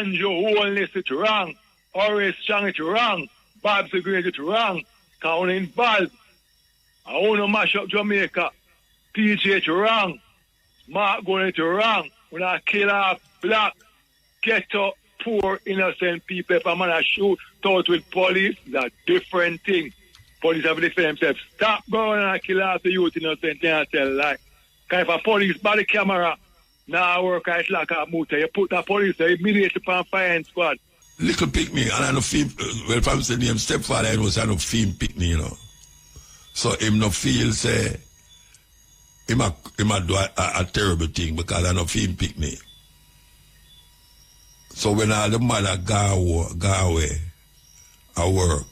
Andrew Holness it wrong. Horace Chang it wrong. Babs Green it wrong. Cause we involved. I want to mash up Jamaica. PJ it wrong. Mark going it wrong. When I kill off black, ghetto, poor, innocent people, if a man a shoot out with police, that's a different thing. Police have to defend themselves. Stop going and kill off the youth innocent thing and tell lie. Because if a police body camera now work, it's like a motor. You put the police there immediately on fire squad. Little pick me, and I know feel, well, if I'm saying him stepfather, I was I know feel pick me, you know. So him no feel say, him a do a terrible thing because I know feel pick me. So when all the mother go away, I work.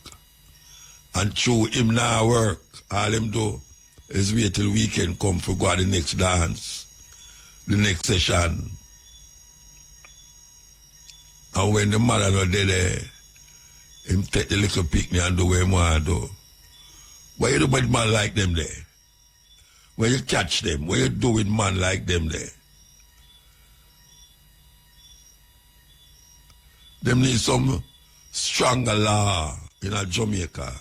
And through him now work, all him do is wait till weekend come for go to the next dance, the next session. And when the mother not there, him take the little picnic and do what him want to do. Why you do with man like them there? When you catch them, what you do with man like them there? Them need some stronger law in a Jamaica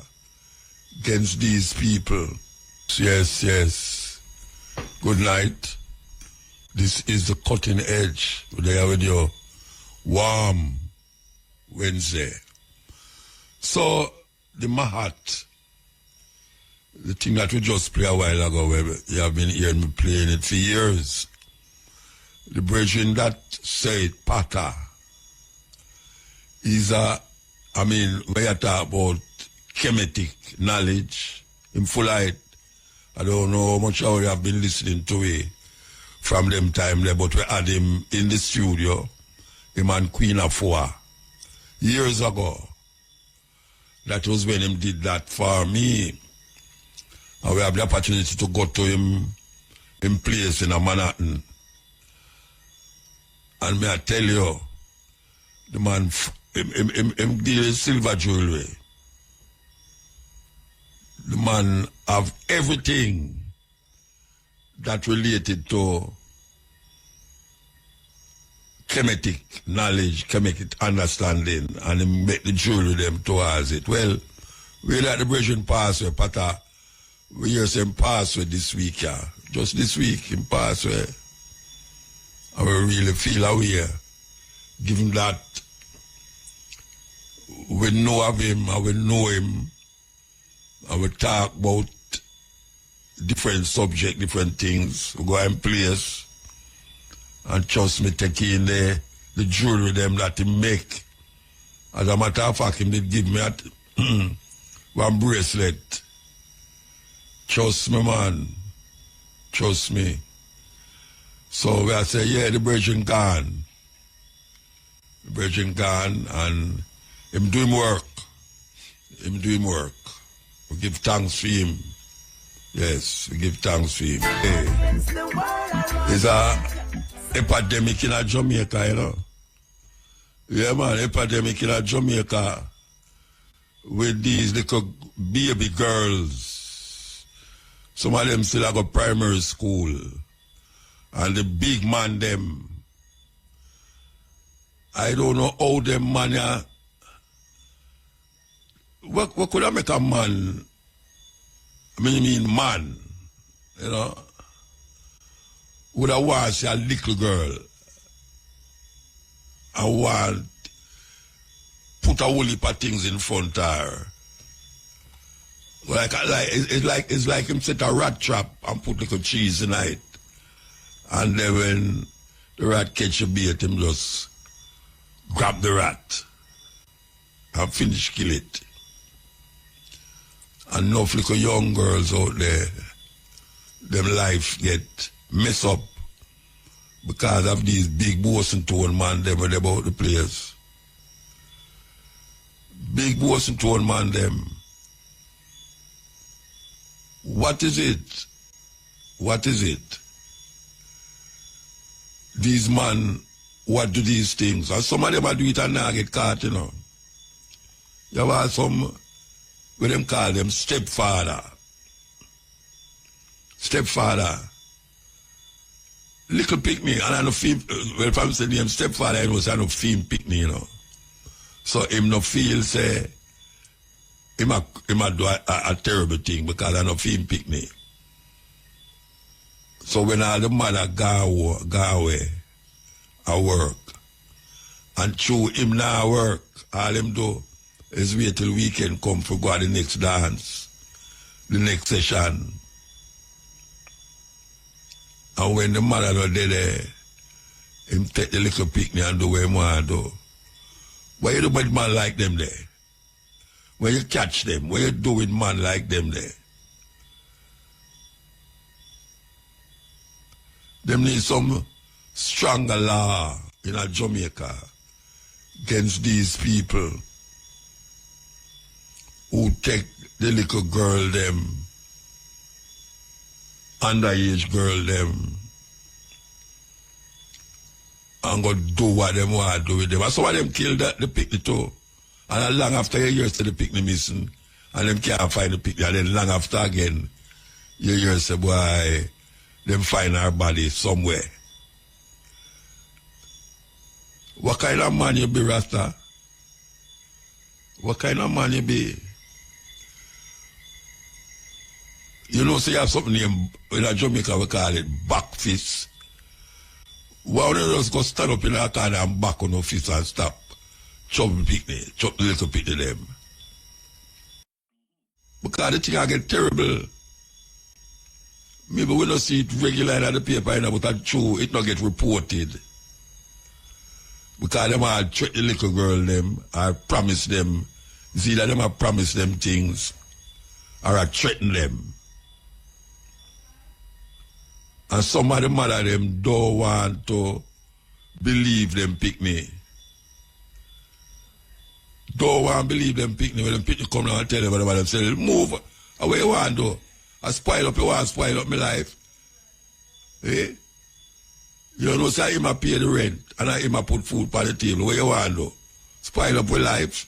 against these people. Yes, yes. Good night. This is the cutting edge. There with your warm Wednesday. So, the Mahat, the thing that we just played a while ago, where you have been hearing me playing it for years. The brethren that said Pata is when you talk about chemetic knowledge, in full light. I don't know how much I have been listening to it from them time there, but we had him in the studio, him and Queen F0R, years ago. That was when him did that for me. And we have the opportunity to go to him in place in Manhattan. And may I tell you, the man, him deal in silver jewelry. The man have everything that related to chemetic knowledge, chemetic understanding, and him make the jewelry them towards it. Well, we let the brethren pass with Pata. We hear him pass with this week, yeah. Just this week, him pass with. And we really feel aware, given that we know of him and we know him, and we talk about different subjects, different things. We go in place, and trust me, take in the jewelry them that he make. As a matter of fact, him did give me one bracelet. Trust me, man. Trust me. So we say, yeah, the brethren gone. The brethren gone, and him do him work. Him do him work. We give thanks for him. Yes, we give thanks for him. Hey. There's a epidemic in Jamaica, you know. Yeah, man, epidemic in Jamaica with these little baby girls. Some of them still go primary school. And the big man them, I don't know how them man, what could I make a man, I mean man, you know, would I want to see a little girl, I want put a whole heap of things in front of her. It's like him set a rat trap and put little cheese in it. And then when the rat catch a bait, him just grab the rat and finish kill it. And enough little young girls out there, them life get messed up because of these big boss and tone man them about the place. Big boss and tone man them. What is it? What is it? These men, what do these things? And some of them do it and now get caught, you know. You have some, what them call them, stepfather. Stepfather. little picnic, and I no feel, well, if I'm saying him stepfather, I know, so I no feel picnic, you know. So him no feel, say, him a do a terrible thing, because I no feel picnic. So when all the mother go away, I work, and through him now work, all him do is wait till weekend come for go to the next dance, the next session. And when the mother not there, him take the little picnic and do what he want to do. Why you do with man like them there? When you catch them, what you do with man like them there? Them need some stronger law in a Jamaica against these people who take the little girl them, underage girl them, and go do what them want to do with them. And some of them kill the picnic too. And long after you hear say the picnic missing, and them can't find the picnic, and then long after again, you hear say, boy, them find our body somewhere. What kind of man you be, Rasta? What kind of man you be? You know, say you have something named, in Jamaica we call it back fist. Why don't you just go stand up in a corner and back on your fist and stop? Chop the picnic, chop the little picnic them. Because the thing I get terrible. Maybe we don't see it regular in the paper, you know, but that's true, it not get reported. Because them all treat the little girl them, I promise them, see that them I promise them things, or I threaten them. And some of the mother them don't want to believe them picnic. Don't want to believe them picnic. When them picnic come down and tell them what them say, move, away you want to. I spoil up, you want to spoil up my life. Eh? You know, say him a pay the rent and I him a put food on the table. Where you want to? Spoil up your life.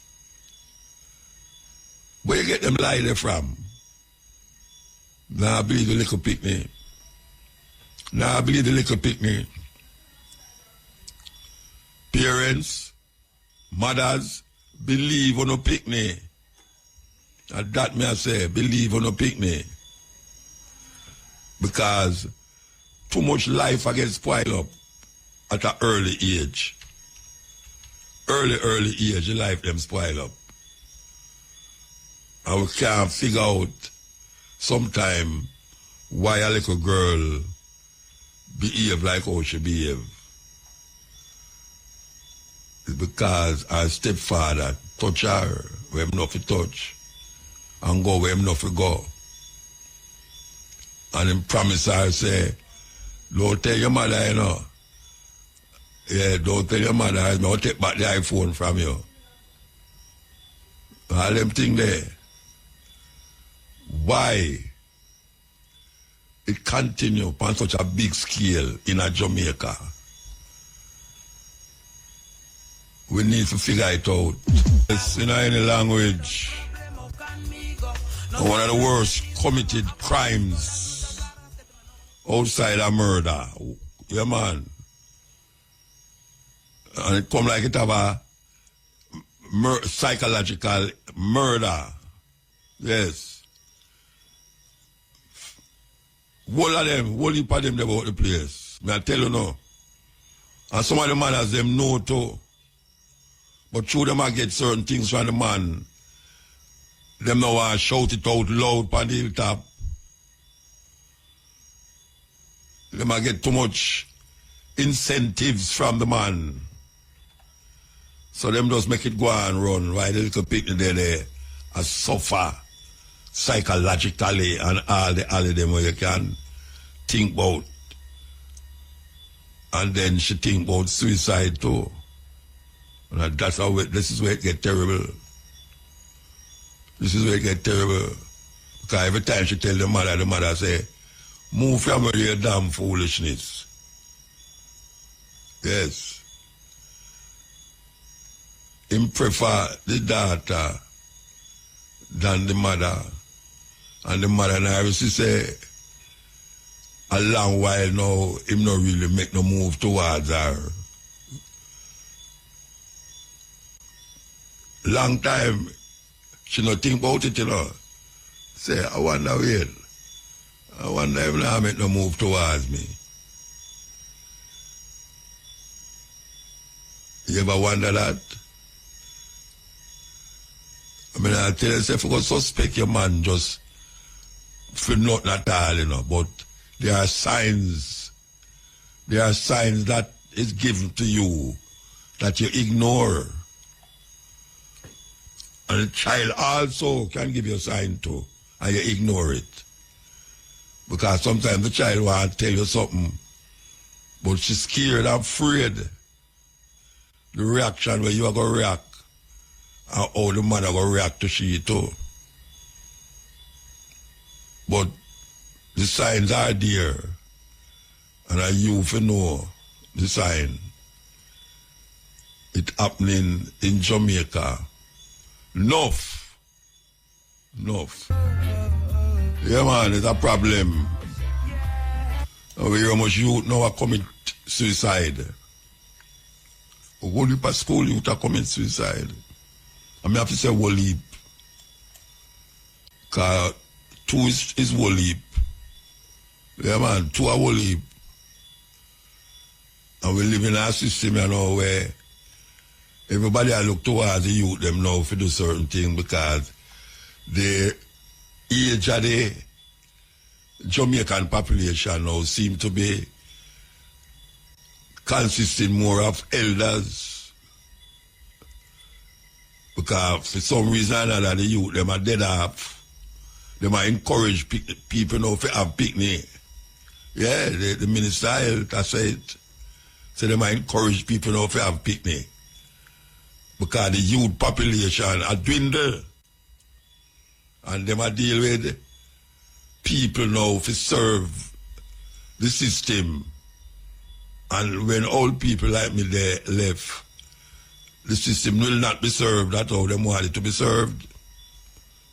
Where you get them lie there from? Now I believe the little picnic. Now I believe the little picnic. Parents, mothers, believe on a picnic. And that me I say, believe on a picnic. Because too much life I get spoiled up at an early age. Early age, the life them spoil up. And we can't figure out sometime why a little girl behave like how she behave. It's because her stepfather touch her where him not to touch and go where him not to go. And him promise her, say, don't tell your mother, you know. Yeah, don't tell your mother, I'll take back the iPhone from you. All them things there. Why it continue on such a big scale in a Jamaica? We need to figure it out. It's in any language. One of the worst committed crimes outside of murder. Yeah, man. And it come like it have a psychological murder. Yes. All of them, whole heap of them about the place. I tell you now. And some of the mothers, them know too. But through them I get certain things from the man. Them now want to shout it out loud on the hilltop. Them I get too much incentives from the man. So them just make it go and run. Right, the little people there I suffer psychologically and all of them where you can think about. And then she think about suicide too. And that's how this is where it get terrible. This is where it get terrible. Because every time she tell the mother say, move from your damn foolishness. Yes. Him prefer the daughter than the mother. And the mother now she say, a long while now, him not really make no move towards her. Long time, she not think about it, you know. Say, I wonder wait. I wonder if I make no move towards me. You ever wonder that? I mean, I tell you, if you go suspect your man just for nothing at all, you know, but there are signs that is given to you that you ignore. And the child also can give you a sign too, and you ignore it. Because sometimes the child wants to tell you something, but she's scared and afraid. The reaction where you are going to react, and how the man are going to react to she too. But the signs are there, and you for know the sign. It happening in Jamaica. Enough. Yeah, man, it's a problem. We hear how much youth now are commit suicide. A whole heap of school youth are commit suicide. I mean, I have to say whole heap. Because 2 is whole heap. Yeah, man, 2 are whole heap. And we live in a system, you know, where everybody I look towards the youth them now for do certain things because the age of the Jamaican population now seem to be consisting more of elders. Because for some reason or another, the youth them are dead off. They might encourage people now to have picnic. Yeah, the minister has said. So they might encourage people now to have picnic. Because the youth population are dwindled. And they might deal with people now to serve the system. And when old people like me they left, the system will not be served at how they want it to be served.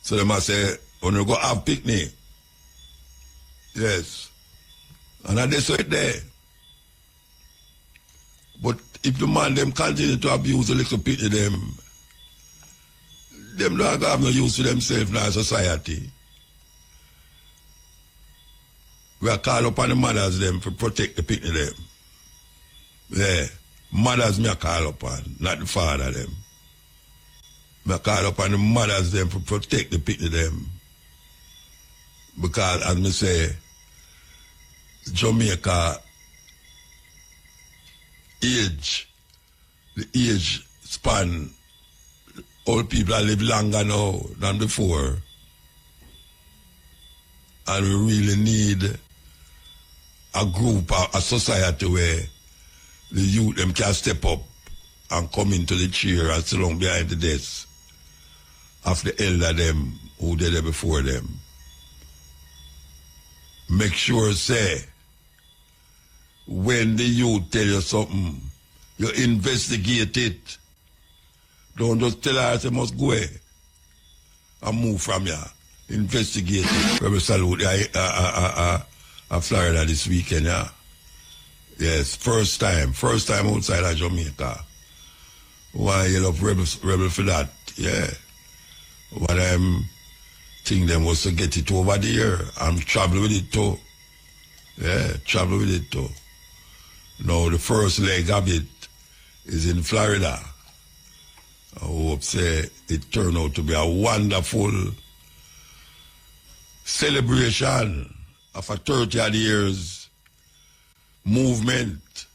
So they must say, when you go have picnic. Yes. And they say it there. But if the man them continue to abuse the little picnic them not have no use for themselves in our society. We are called upon the mothers them to protect the picnic them. Yeah. Mothers me are called upon, not the father them. Me are called upon the mothers them to protect the picnic them. Because as me say, Jamaica the age span, old people are live longer now than before. And we really need a group, a society where the youth them can step up and come into the chair and sit down behind the desk of the elder them who did it before them. Make sure, say, when the youth tell you something, you investigate it. Don't just tell her you must go away and move from here. Investigate it. We salute Florida this weekend, yeah. Yes, first time outside of Jamaica. Why you love rebel for that? Yeah. What I'm think them was to get it over there and travel with it too. Yeah, travel with it too. Now the first leg of it is in Florida. I hope say it turned out to be a wonderful celebration of a 30 years movement.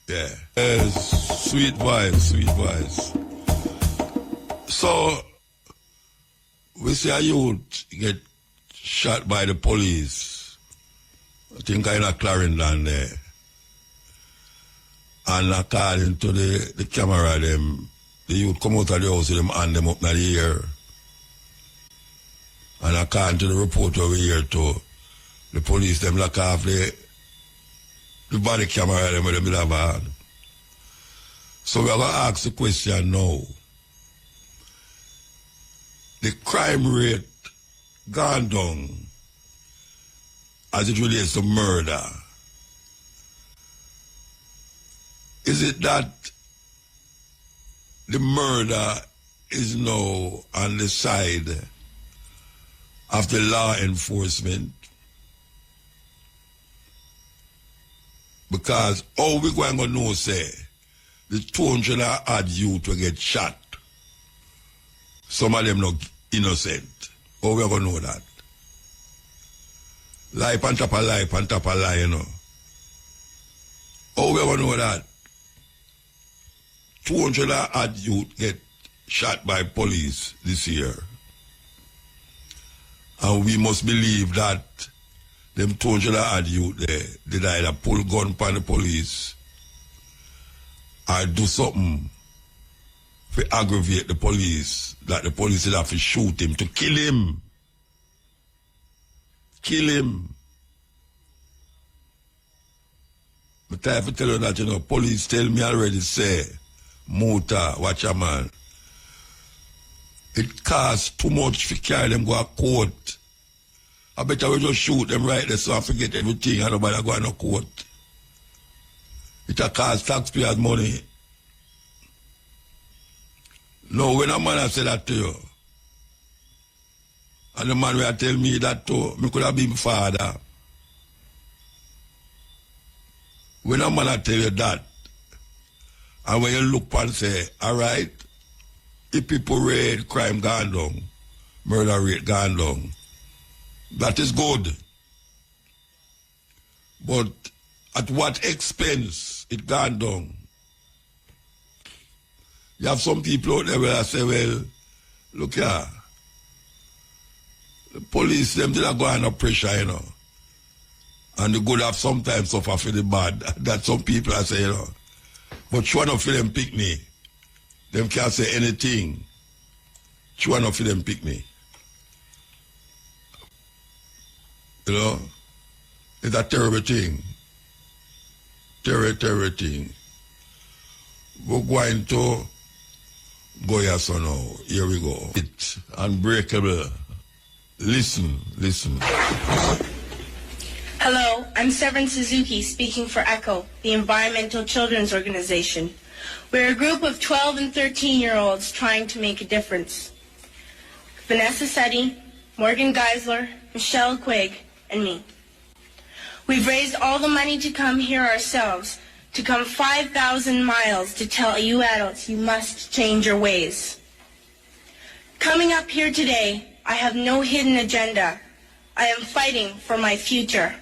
Yeah. Yes, sweet voice. So we see a youth get shot by the police. I think in a Clarendon there. And according to the camera, them, the youth come out of the house with them hand them up in the air. And according to the report over here too, the police them lock off the body camera them with them have hand. So we are going to ask the question now. The crime rate gone down as it relates to murder, is it that the murder is now on the side of the law enforcement? Because how we going to know, say, the 200 odd youth will get shot? Some of them not innocent. How we going to know that? Life on top of life on top of lie, you know. How we going to know that? 200 odd youth get shot by police this year. And we must believe that them 200 odd youth there, they either pull gun upon the police or do something to aggravate the police, that the police will have to shoot him, to kill him. Kill him. But I have to tell you that, you know, police tell me already, say, Muta, watch a man. It costs too much to carry them go to court. I bet I will just shoot them right there so I forget everything and nobody go to court. It costs taxpayers money. No, when a man has said that to you, and the man will tell me that too, me could have been father. When a man will tell you that, and when you look and say, all right, if people rate, crime gone down, murder rate gone down, that is good. But at what expense it gone down? You have some people out there where say, well, look here, the police, them did not go under pressure, you know. And the good have sometimes suffer for the bad. That some people are saying, you know. But sure enough for them pick me. Them can't say anything. Sure enough for them pick me. You know? It's a terrible thing. Terrible thing. We're going to go here so now. Here we go. It's unbreakable. Listen. Hello, I'm Severin Suzuki speaking for ECHO, the Environmental Children's Organization. We're a group of 12 and 13-year-olds trying to make a difference. Vanessa Setti, Morgan Geisler, Michelle Quigg, and me. We've raised all the money to come here ourselves, to come 5,000 miles to tell you adults you must change your ways. Coming up here today, I have no hidden agenda. I am fighting for my future.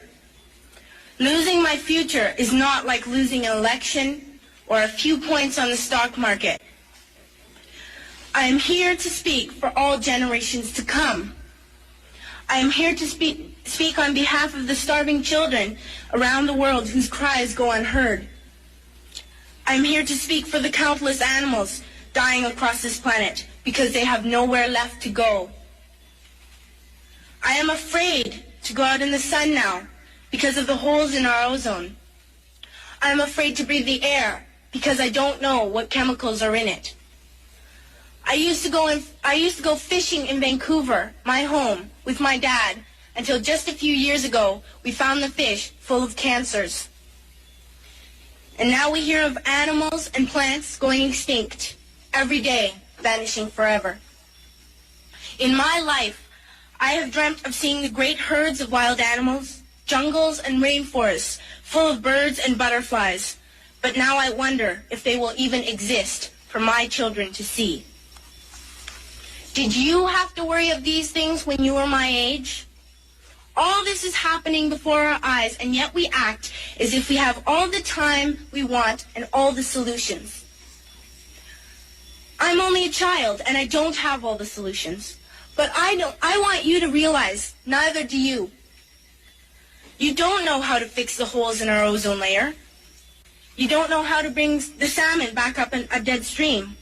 Losing my future is not like losing an election or a few points on the stock market. I am here to speak for all generations to come. I am here to speak on behalf of the starving children around the world whose cries go unheard. I am here to speak for the countless animals dying across this planet because they have nowhere left to go. I am afraid to go out in the sun now because of the holes in our ozone. I am afraid to breathe the air because I don't know what chemicals are in it. I used to go fishing in Vancouver, my home, with my dad, until just a few years ago we found the fish full of cancers. And now we hear of animals and plants going extinct, every day vanishing forever. In my life, I have dreamt of seeing the great herds of wild animals, jungles and rainforests full of birds and butterflies. But now I wonder if they will even exist for my children to see. Did you have to worry of these things when you were my age? All this is happening before our eyes, and yet we act as if we have all the time we want and all the solutions. I'm only a child, and I don't have all the solutions. But I want you to realize, neither do you. You don't know how to fix the holes in our ozone layer. You don't know how to bring the salmon back up in a dead stream.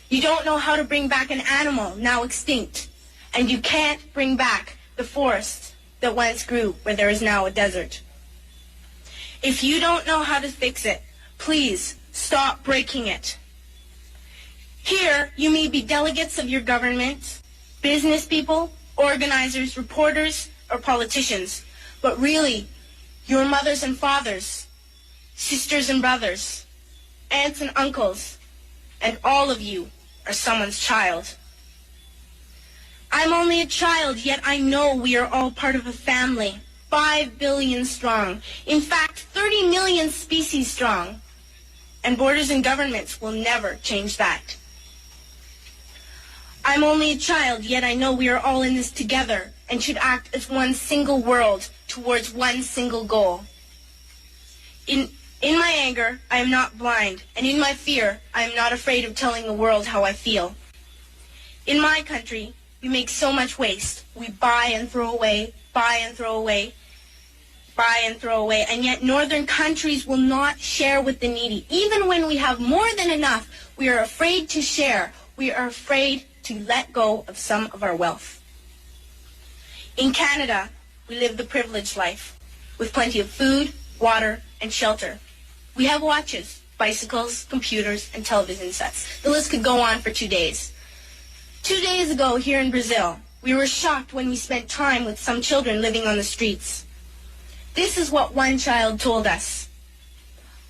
You don't know how to bring back an animal now extinct. And you can't bring back the forest that once grew where there is now a desert. If you don't know how to fix it, please stop breaking it. Here, you may be delegates of your government, business people, organizers, reporters, or politicians. But really, your mothers and fathers, sisters and brothers, aunts and uncles, and all of you are someone's child. I'm only a child, yet I know we are all part of a family, 5 billion strong. In fact, 30 million species strong. And borders and governments will never change that. I'm only a child, yet I know we are all in this together and should act as one single world towards one single goal. In my anger, I am not blind, and in my fear, I am not afraid of telling the world how I feel. In my country, we make so much waste. We buy and throw away, buy and throw away, buy and throw away, and yet northern countries will not share with the needy. Even when we have more than enough, we are afraid to share. We are afraid to let go of some of our wealth. In Canada, we live the privileged life, with plenty of food, water, and shelter. We have watches, bicycles, computers, and television sets. The list could go on for 2 days. 2 days ago, here in Brazil, we were shocked when we spent time with some children living on the streets. This is what one child told us.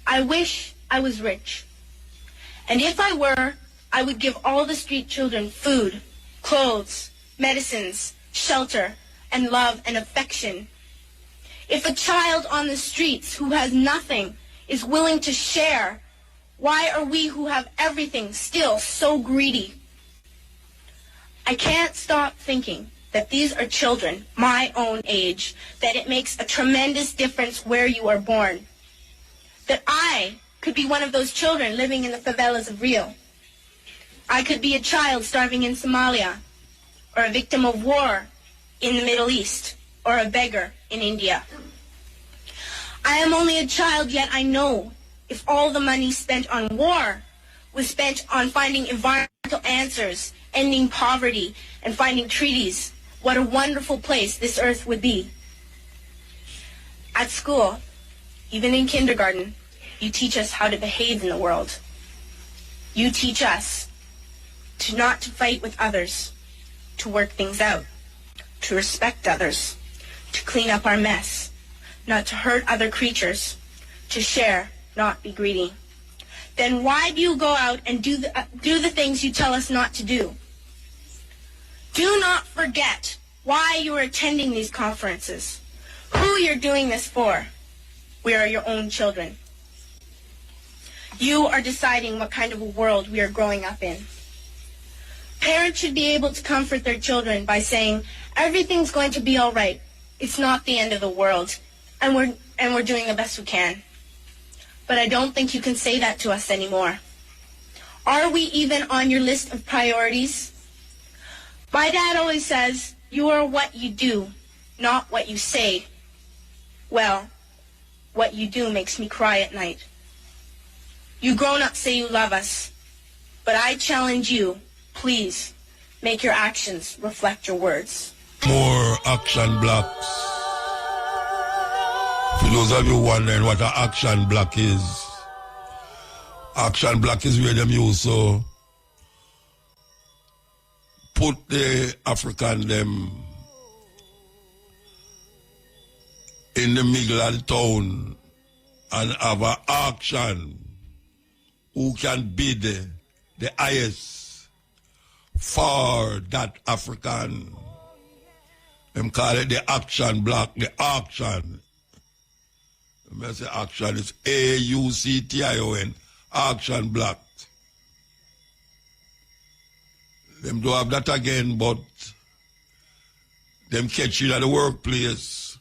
I wish I was rich. And if I were, I would give all the street children food, clothes, medicines, shelter, and love and affection. If a child on the streets who has nothing is willing to share, why are we who have everything still so greedy? I can't stop thinking that these are children my own age, that it makes a tremendous difference where you are born. That I could be one of those children living in the favelas of Rio. I could be a child starving in Somalia, or a victim of war in the Middle East, or a beggar in India. I am only a child, yet I know if all the money spent on war was spent on finding environmental answers, ending poverty, and finding treaties, what a wonderful place this earth would be. At school, even in kindergarten, you teach us how to behave in the world. You teach us to not to fight with others, to work things out, to respect others, to clean up our mess, not to hurt other creatures, to share, not be greedy. Then why do you go out and do the things you tell us not to do? Do not forget why you are attending these conferences, who you're doing this for. We are your own children. You are deciding what kind of a world we are growing up in. Parents should be able to comfort their children by saying, everything's going to be all right. It's not the end of the world, and we're doing the best we can. But I don't think you can say that to us anymore. Are we even on your list of priorities? My dad always says, you are what you do, not what you say. Well, what you do makes me cry at night. You grown-ups say you love us, but I challenge you, please, make your actions reflect your words. More action blocks. For those of you wondering what an action block is, action block is where them use so put the African them in the middle of the town and have an auction who can bid the highest for that African. Them call it the action block, the auction. When I say action, it's A-U-C-T-I-O-N, auction block. Them don't have that again, but them catch it at the workplace.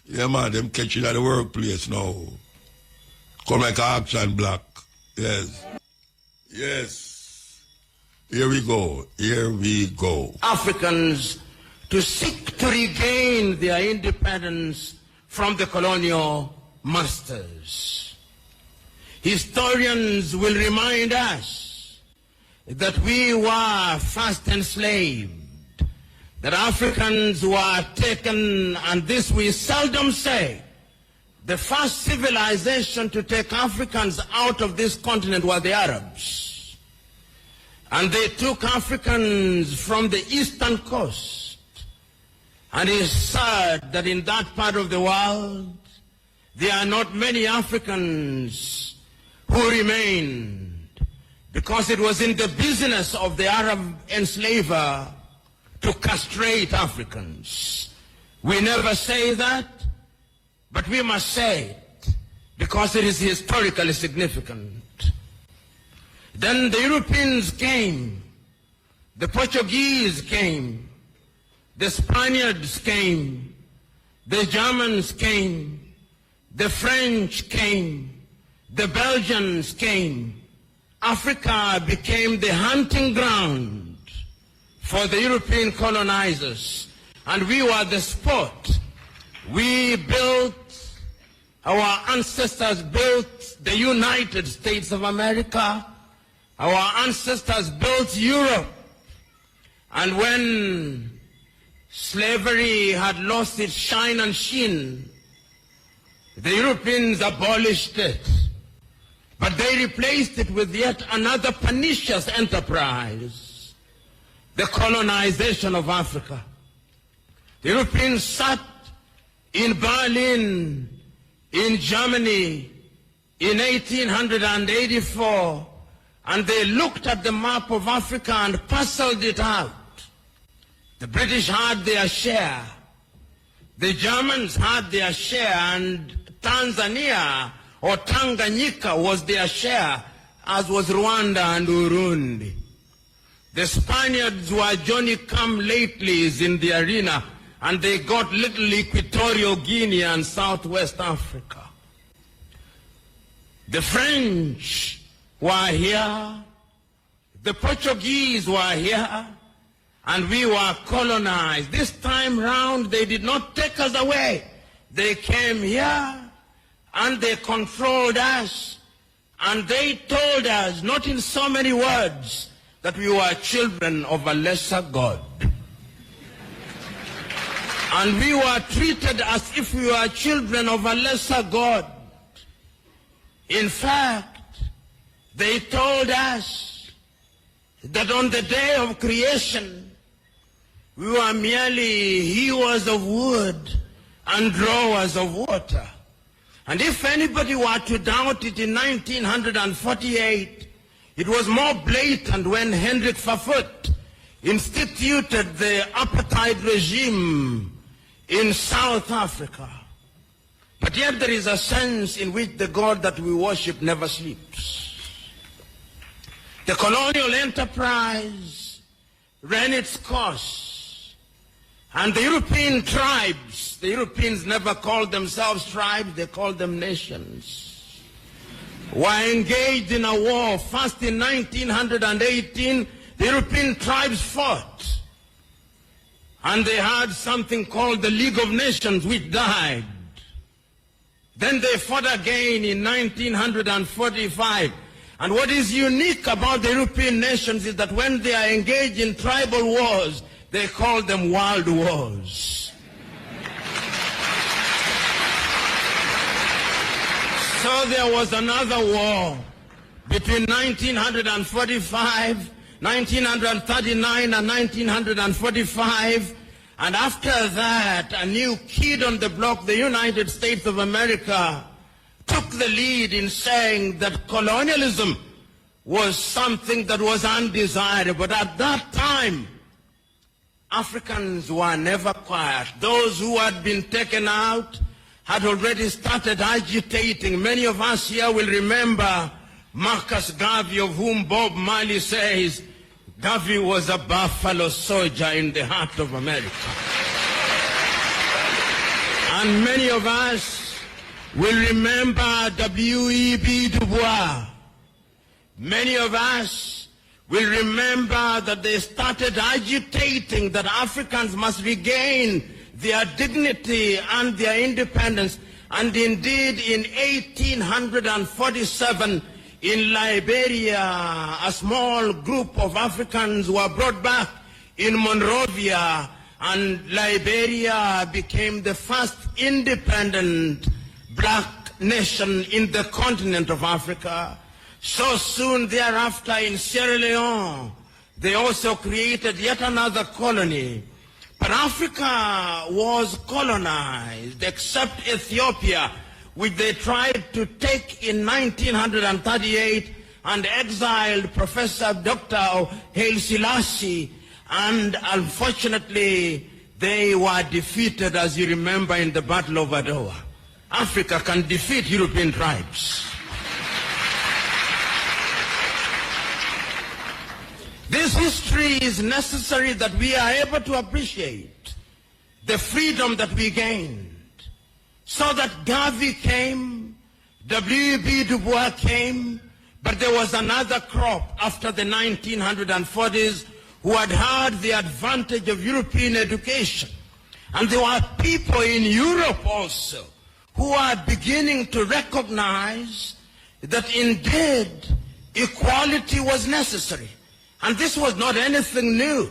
Yeah, man, them catch it at the workplace now. Come like an action block. Yes. Yes. Here we go. Here we go. Africans to seek to regain their independence from the colonial masters. Historians will remind us that we were first enslaved, that Africans were taken, and this we seldom say. The first civilization to take Africans out of this continent were the Arabs. And they took Africans from the eastern coast And it's sad that in that part of the world, there are not many Africans who remained, because it was in the business of the Arab enslaver to castrate Africans. We never say that, but we must say it because it is historically significant. Then the Europeans came, the Portuguese came, the Spaniards came, the Germans came, the French came, the Belgians came. Africa became the hunting ground for the European colonizers, and we were the sport. We built, our ancestors built the United States of America. Our ancestors built Europe. And when slavery had lost its shine and sheen, the Europeans abolished it. But they replaced it with yet another pernicious enterprise, the colonization of Africa. The Europeans sat in Berlin, in Germany, in 1884, and they looked at the map of Africa and parceled it out. The British had their share. The Germans had their share, and Tanzania or Tanganyika was their share, as was Rwanda and Burundi. The Spaniards were Johnny-come-latelys in the arena, and they got little Equatorial Guinea and Southwest Africa. The French were here, the Portuguese were here, and we were colonized. This time round, they did not take us away. They came here, and they controlled us, and they told us, not in so many words, that we were children of a lesser God. And we were treated as if we were children of a lesser God. In fact, they told us that on the day of creation, we were merely hewers of wood and drawers of water. And if anybody were to doubt it in 1948, it was more blatant when Hendrik Verwoerd instituted the apartheid regime in South Africa. But yet there is a sense in which the God that we worship never sleeps. The colonial enterprise ran its course, and the European tribes, the Europeans never called themselves tribes, they called them nations, were engaged in a war. First in 1918, the European tribes fought, and they had something called the League of Nations, which died. Then they fought again in 1945. And what is unique about the European nations is that when they are engaged in tribal wars, they call them world wars. So there was another war between 1945, 1939 and 1945. And after that, a new kid on the block, the United States of America, took the lead in saying that colonialism was something that was undesirable. But at that time, Africans were never quiet. Those who had been taken out had already started agitating. Many of us here will remember Marcus Garvey, of whom Bob Marley says, Garvey was a buffalo soldier in the heart of America. And many of us will remember W.E.B. Du Bois. Many of us will remember that they started agitating that Africans must regain their dignity and their independence. And indeed, in 1847, in Liberia, a small group of Africans were brought back in Monrovia, and Liberia became the first independent black nation in the continent of Africa. So soon thereafter in Sierra Leone, they also created yet another colony. But Africa was colonized, except Ethiopia, which they tried to take in 1938 and exiled Professor Dr. Haile Selassie, and unfortunately they were defeated, as you remember, in the Battle of Adwa. Africa can defeat European tribes. This history is necessary that we are able to appreciate the freedom that we gained, so that Garvey came, W.E.B. Du Bois came, but there was another crop after the 1940s who had the advantage of European education. And there were people in Europe also who are beginning to recognize that indeed equality was necessary. And this was not anything new.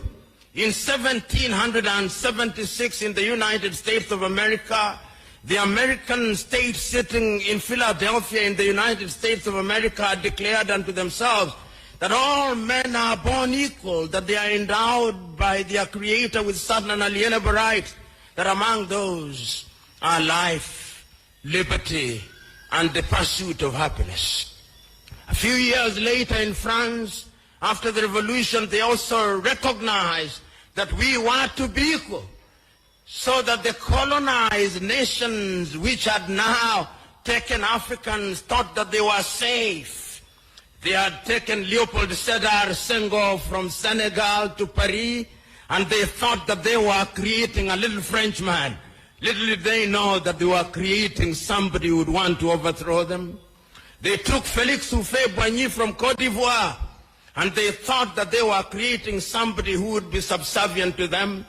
In 1776 in the United States of America, the American state sitting in Philadelphia in the United States of America declared unto themselves that all men are born equal, that they are endowed by their Creator with certain unalienable rights, that among those are life, liberty, and the pursuit of happiness. A few years later in France, after the revolution, they also recognized that we were to be equal, so that the colonized nations which had now taken Africans thought that they were safe. They had taken Leopold Sédar Senghor from Senegal to Paris, and they thought that they were creating a little Frenchman. Little did they know that they were creating somebody who would want to overthrow them. They took Félix Houphouët-Boigny from Côte d'Ivoire, and they thought that they were creating somebody who would be subservient to them.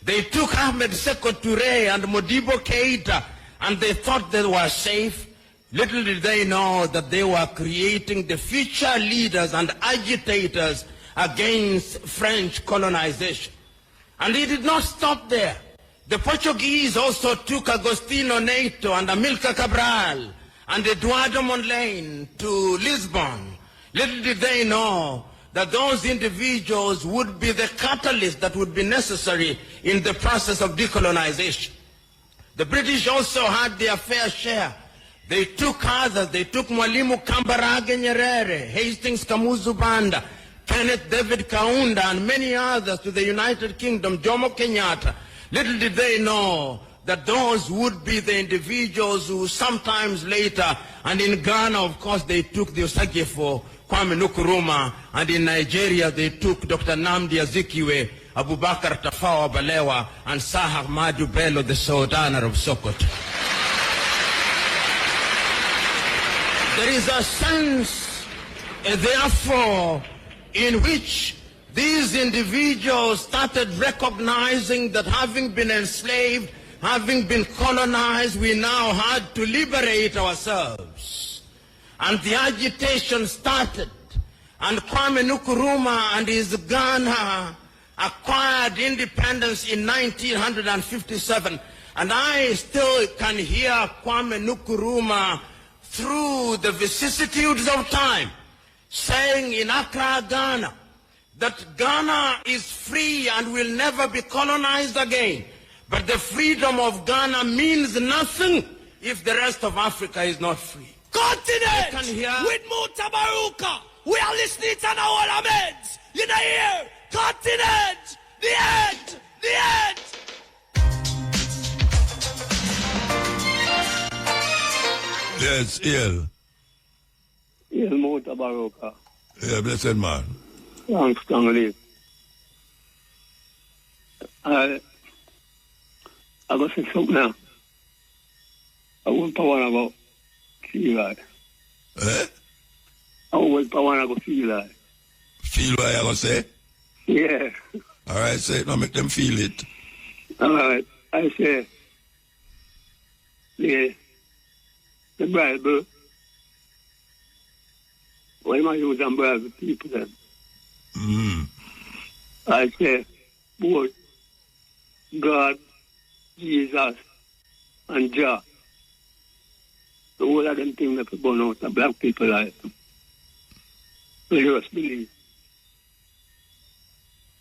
They took Ahmed Sékou Touré and Modibo Keïta, and they thought they were safe. Little did they know that they were creating the future leaders and agitators against French colonization. And it did not stop there. The Portuguese also took Agostinho Neto and Amilcar Cabral and Eduardo Mondlane to Lisbon. Little did they know that those individuals would be the catalyst that would be necessary in the process of decolonization. The British also had their fair share. They took others. They took Mwalimu Kambarage Nyerere, Hastings Kamuzu Banda, Kenneth David Kaunda, and many others to the United Kingdom, Jomo Kenyatta. Little did they know that those would be the individuals who sometimes later, and in Ghana, of course, they took the Osagyefo, Kwame Nkrumah, and in Nigeria they took Dr. Nnamdi Azikiwe, Abubakar Tafawa Balewa, and Sir Ahmadu Bello, the Sultan of Sokoto. There is a sense, therefore, in which these individuals started recognizing that having been enslaved, having been colonized, we now had to liberate ourselves. And the agitation started, and Kwame Nkrumah and his Ghana acquired independence in 1957. And I still can hear Kwame Nkrumah through the vicissitudes of time saying in Accra, Ghana, that Ghana is free and will never be colonized again. But the freedom of Ghana means nothing if the rest of Africa is not free. Continent with Mutabaruka. We are listening to our laments. You know here. Continent. The end. The end. Yes, ill. Il Mutabaruka. Yeah, blessed man. Thanks, strongly. I go say something now. I want power about feel like. Eh? I want power I go feel like. Feel what I gonna say? Yeah. All right, say it. Now make them feel it. All right. I say, the Bible, why am I using Bible people then? I say, both God, Jesus, and Jah. The whole of them things that people know, the black people like. We just believe.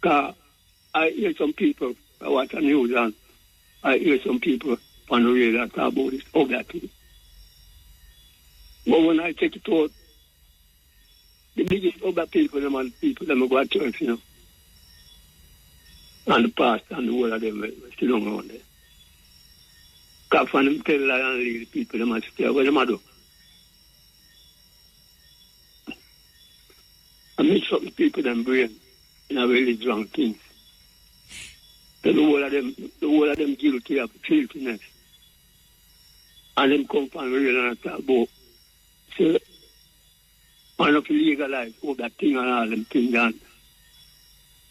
God, I hear some people I watch the news and I hear some people on the radio talk about this, all that thing. But when I take it out, the biggest other people, them are the people that go to church, you know. And the pastor and the whole of them still don't go on there. Because when them tell lie and leave the people, they must stay. What them do? I mix up the people them brain in a really drunk thing. The whole of them guilty of filthiness. And them come from real and talk about, so, man up to legalize all that thing and all them things done.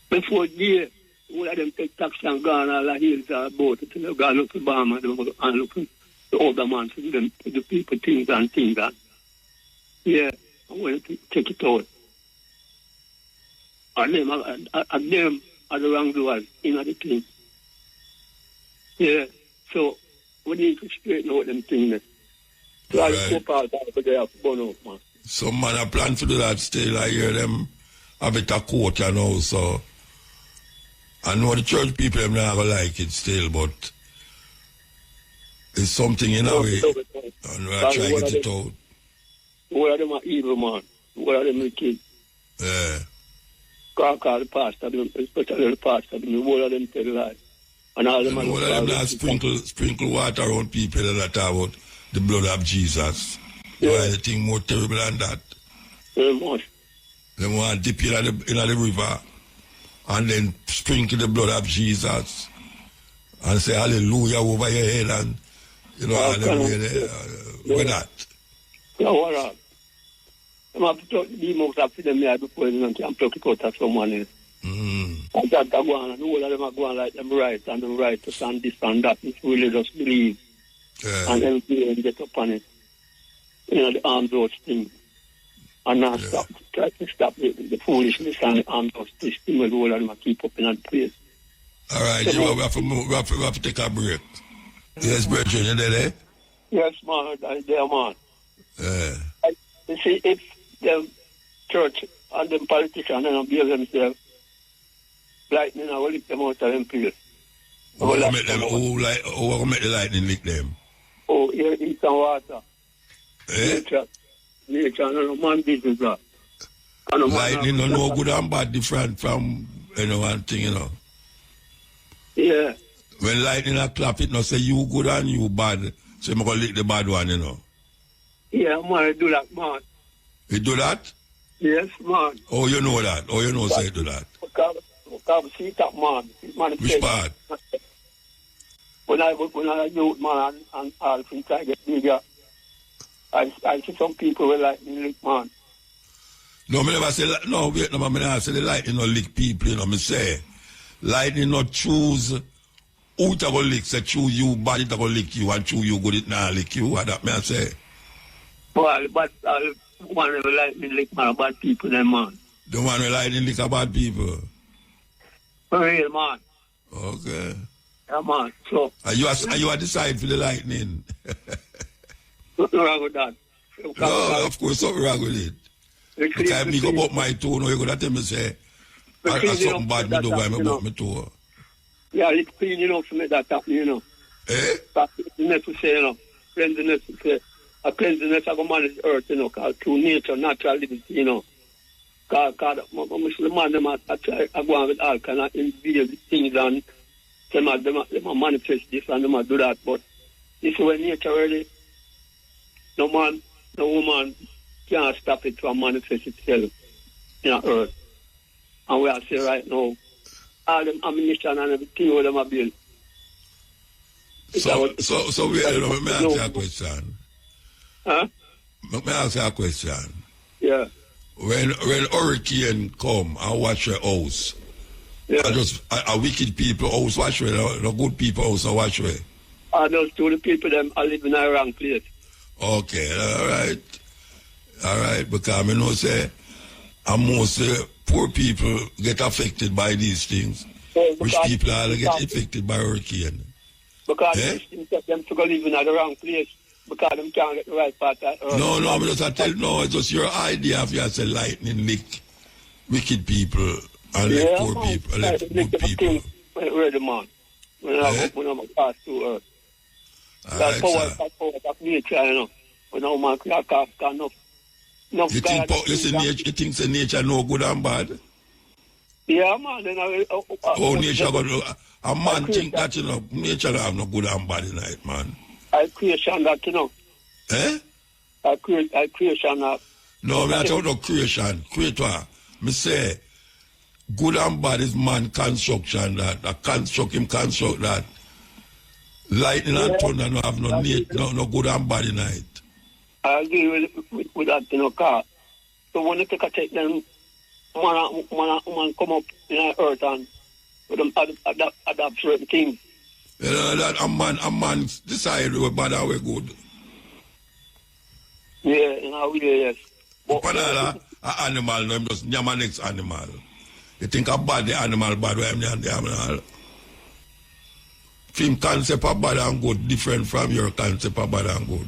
Before year, all of them take taxi and gone all the hills are about it, and they've gone up to Bama and look at the older man for them, the people things and things done. Yeah, I want to take it out. And them are the wrongdoers in the thing. Yeah, so we need to straighten out them things. So I hope out that they have burn out, man. Some man are plan to do that still. I hear them a bit of court and all, so I know the church people them not gonna like it still, but it's something in a way. And we are trying to get it out. What of them are evil, man. What of them wicked. Yeah. Call the pastor, especially the pastor, the whole of them tell lies. And all them all of them not sprinkle water on people and that about the blood of Jesus. Yeah. Why anything more terrible than that? Very much. They want to dip in the river and then sprinkle the blood of Jesus and say hallelujah over your head and you know, hallelujah. Look at that. Yeah, what up? I'm have to talk to the demons after them here before them can pluck it out of someone else. And that go on, and all of them are going like them right and them right to and this and that. It's really just believe. Yeah. And everything get up on it. You know, the arms out thing. And now try to stop the foolishness and the arms out this thing with all of them keep up in that place. All right, so we have to take a break. Yes, Bridget, you there? Yes, man, I'm there, man. Yeah. You see, if the church and the politicians don't behave themselves, lightning will lick them out of them place. Who will make the lightning lick them? Oh, air, heat and water. Eh? Nature, no man business that. Lightning no know good and bad different from any one thing, you know. Yeah. When lightning a clap, it no say you good and you bad. So I'm going to lick the bad one, you know. Yeah, man, I do that, man. You do that? Yes, man. Oh, you know that? Oh, you know say you do that? Because see that, man. Which part? When I youth, man, and all since I get bigger, I see some people will like me lick, man. No, I never say, no, wait, no, I never say the lightning no lick people, you know, I say, lightning not choose who to go lick, say choose you, bad it to go lick you, and choose you good it not lick you, what that may I say? Well, but one will like me lick, man, bad people, then, man. The one will lightning lick bad people? For real, man. Okay. Yeah, man, so. Are you decide for the lightning? Nothing wrong with that. No, of course, something wrong with it. Because I go about my toe, no, you're going to tell me, say, something bad me do by me about my toe. Yeah, it's clean enough to make that happen, you know. Eh? That's cleanliness to say, you know. Cleanliness to say. A cleanliness of a man's earth, you know, because through nature, natural liberty, you know. Because the man, them are going with all kind of invisible things and them are manifest this and them are do that. But this is when nature really, no man, no woman can't stop it from manifest itself in the earth. And we are saying right now, all them ammunition and everything where them are built. So we may ask you a question. Huh? May I ask you a question? Yeah. When hurricane come and watch your house, yeah. A wicked people house watch way, no good people house watch way. Those two the people them are living in a wrong place. Okay, all right, because I know say, and most poor people get affected by these things. Rich people all get affected by hurricane. Because them to go live in the wrong place. Because them can't get the right part of earth. No, it's just your idea of you say lightning lick wicked people and lick poor people, lick good people. Where the man? when I pass through earth. That power of nature, you know. When a woman crack off, enough you think nature no good and bad? Yeah, man. Then nature got a man think that, you know, nature don't have no good and bad in it, man. I creation that, you know. Eh? I creation that. No, me not talking about creation. Creator. Me say, good and bad is man construction that. A construct that. Lightning and thunder no have no good and bad in it. I agree with that, you know, car. So when you take them, man come up in the earth and with them adapt certain things. You know, that a man decide we're bad or we're good. Yeah, in a way, yes. But an animal, no, just nyama next animal. You think a bad the animal bad where the animal. Film concept of bad and good different from your concept of bad and good.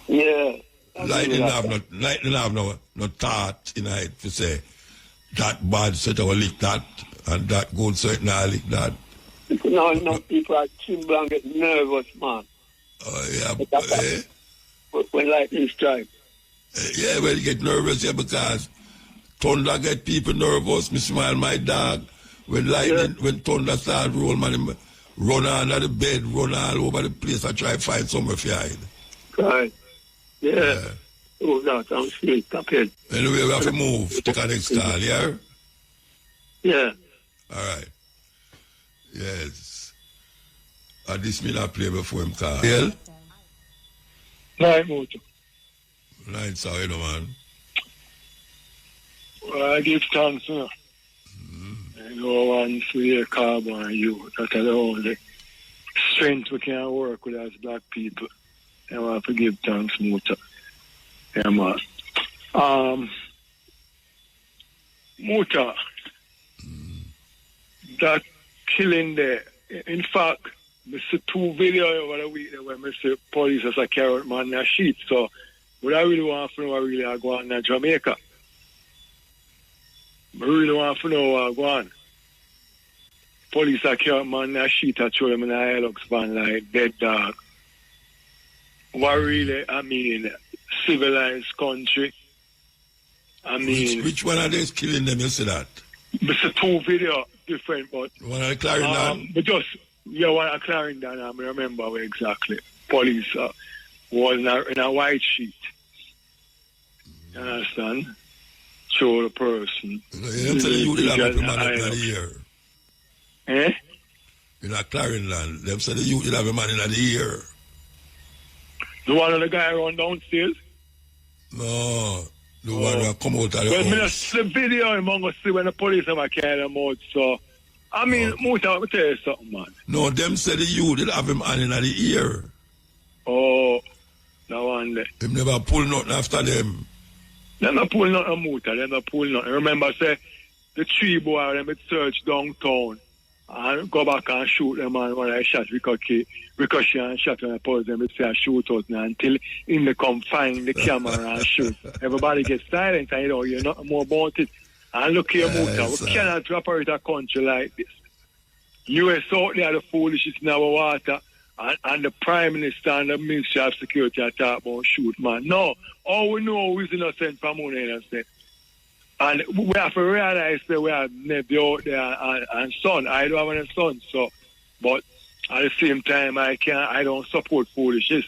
Yeah. Lightning have no thought in it to say that bad so it will lick that and that good so it not lick that. No, people are tremble and get nervous, man. Oh yeah, when lightning strikes. Yeah, well, you get nervous here because thunder get people nervous. Me smile my dog. When lightning, when thunder start roll, man, run under the bed, run all over the place. I try to find somewhere to hide. Right. Yeah. Oh, that sounds sweet. Appellate. Anyway, we have to move. Take our next call, yeah? Yeah. All right. Yes. This me not play before him call. Yeah? Right, Mojo. Right, sorry, no, man. Well, I give thanks, you know. I know one for your carbon and you. That's the only strength we can work with as black people. I want to give thanks, Muta. Yeah, man. Muta, that killing there, in fact, I see 2 videos over the week where I see police as a carrot man in a sheet. So, what I really want to know, I really are going to Jamaica. I really want to know what's going on. Police are carrot man in a sheet, I show them in a Hilux van like dead dog. What really, I mean, civilized country. I mean... Which one are they killing them, you see that? It's a 2 video different, but... One at Clarendon? But just, one at Clarendon, I remember where exactly. Police was in a white sheet. You understand? Show the person. You don't tell you will have a man in the ear. Eh? In a Clarendon, them say the youth will have a man in the ear. The one of the guy run downstairs? No, the one that come out of the house. Well, I see the video, I'm going to see when the police have carried them out, so... I mean, Muta, let me tell you something, man. No, them say the youth will have him hand in the ear. Oh, no one there. Them never pull nothing after them. Them not pull nothing, Muta, them not pull nothing. Remember, say, the 3 boys, them would search downtown and go back and shoot them, and when I shot Ricochet and shot when I pose them, they say I shoot out now until in the come find the camera and shoot. Everybody gets silent and you know more about it. And look here, Muta, we cannot operate a country like this. US out there the foolishness in our water and the Prime Minister and the Ministry of Security are talking about shoot, man. No, all we know is innocent from one innocent. And we have to realize that we have nephew out there and son. I don't have any son, so but at the same time I don't support foolishness.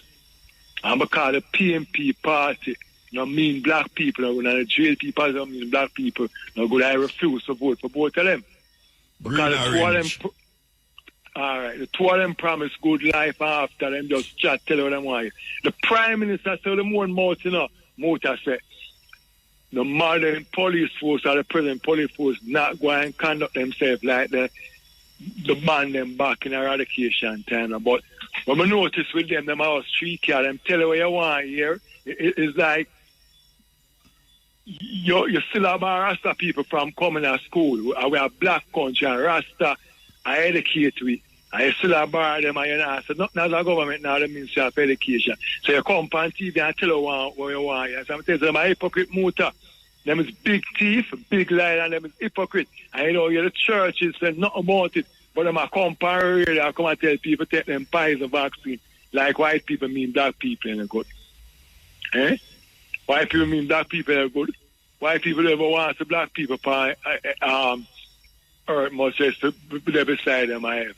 And because the PMP party no mean black people, and the jail people don't mean black people, no good I refuse to vote for both of them. Because the 2 of them the 2 of them promise good life after them just chat, tell them why. The Prime Minister said them one mouth, you know, Muta said the modern police force or the present police force not going and conduct themselves like the ban them back in eradication time. But when we notice with them house 3 car, them tell you what you want here. It's like you still have Rasta people from coming to school. We have black country and Rasta I educate we. I still have bar them and you know, so nothing as a government now the Ministry of Education. So you come on TV and tell you what you want. So I'm telling them a hypocrite Muta. Them is big thief, big liar, and them is hypocrite. I know the churches say nothing about it. But them a come parade and come and tell people take them Pfizer vaccine. Like white people mean black people ain't good. Eh? White people mean black people are good. White people never want the black people earth much as to be beside them I have.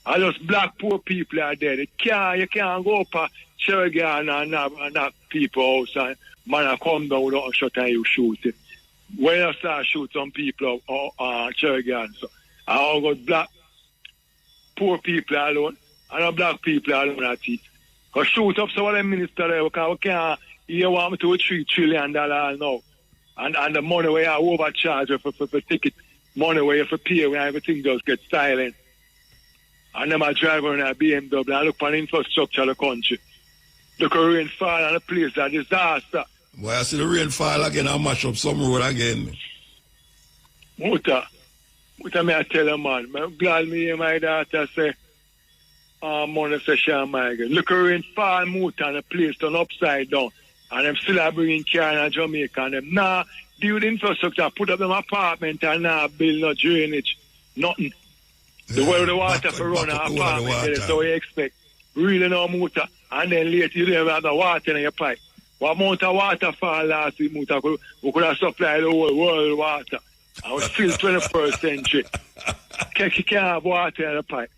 And just black poor people are dead. You can't go up a Cherrigan and knock people house and man come down without a shot and you shoot it. When you start shoot some people Cherrigan, so I got black poor people alone and not black people alone at it. Because shoot up some of them ministers there because we can't you want me to $3 trillion now. And the money where I overcharge for ticket, money where you have to pay when everything just gets silent. And them are driving in a BMW and look for the infrastructure of the country. Look at rain fall and the place a disaster. Why I see the rain fall again and mash up some road again. Muta me I tell you man, I'm glad me and my daughter say, money say Sean Michael. Look at rain fall Muta and the place done upside down. And them still are bringing car in Jamaica and them now do the infrastructure, put up them apartment and now build no drainage. Nothing. The way the water for run an apartment, that's how you expect. Really no Muta. And then later you don't have the water in your pipe. What amount of water fall last week, Muta? We could have supplied the whole world water. And we're still 21st century. You can't have water in the pipe.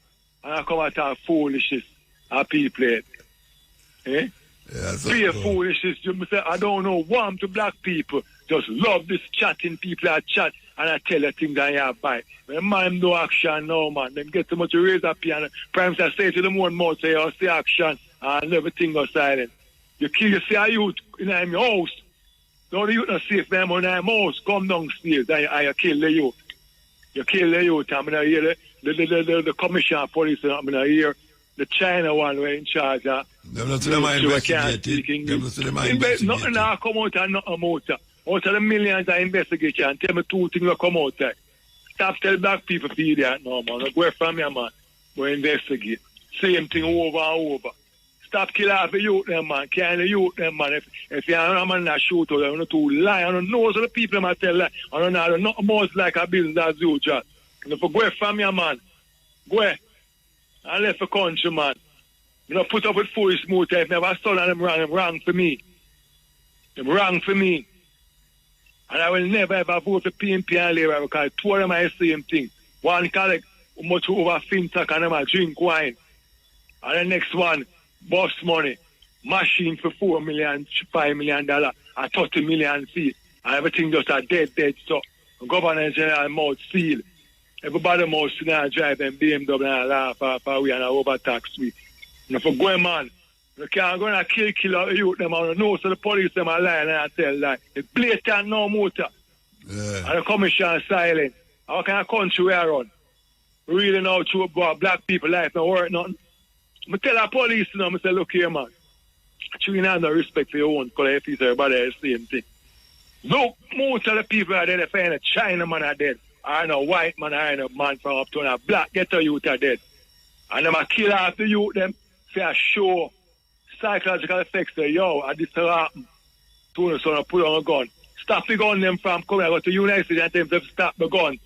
And I come out of foolishness and people. Eh? Yeah, Pure foolishness. I don't know, warm to black people. Just love this chatting people that chat and I tell you things I have by. When man no action no man. Them get too much to raise up here and Prime Minister say to them one more say oh say action and everything goes silent. You kill you see a youth in your house. Don't the youth not safe them in your house. Come downstairs and you kill the youth. You kill the youth. I'm gonna hear the commissioner of police I'm gonna hear the China one were in charge of. Them not to them are investigating. Them not to them are investigating. Nothing now come out and nothing out. Out of the millions of investigation and tell me two things will come out there. Stop telling black people for that no man. Go from your man. Go investigate. Same thing over and over. Stop killing off the youth them man. Killing the youth them man. If you're a man that shoot or you're not too lie. I don't know so the people that tell lie. I don't know not most like a business as usual. And if you go from your man, go and left the country, man. You know, put up with foolish mood if never saw them wrong for me. Them wrong for me. And I will never ever vote for PNP and Labour because two of them are the same thing. One collect much over fintech and them a drink wine. And the next one, bus money, machine for $4 million, $5 million, and $30 million fee. And everything just a dead stuff. Governor General mouth seal. Everybody must now drive them BMW and laugh for we and overtax we. And if you go man, you can't go and kill youth them and know so the police them are lying and I tell lie. It's blatant no motor. Yeah. And the commission silent. How kind of country we are on? Really know true about black people life not worth nothing. I tell the police now, I say, look here man. You have no respect for your own color if everybody is the same thing. Look, most of the people are dead, they find a Chinaman are dead. I know white man, I know man from uptown, a black ghetto youth are dead. And them a kill off the youth them, say a show psychological effects say, yo, I this happen. So I put on a gun. Stop the gun them from coming. I go to United States and tell them to stop the gun.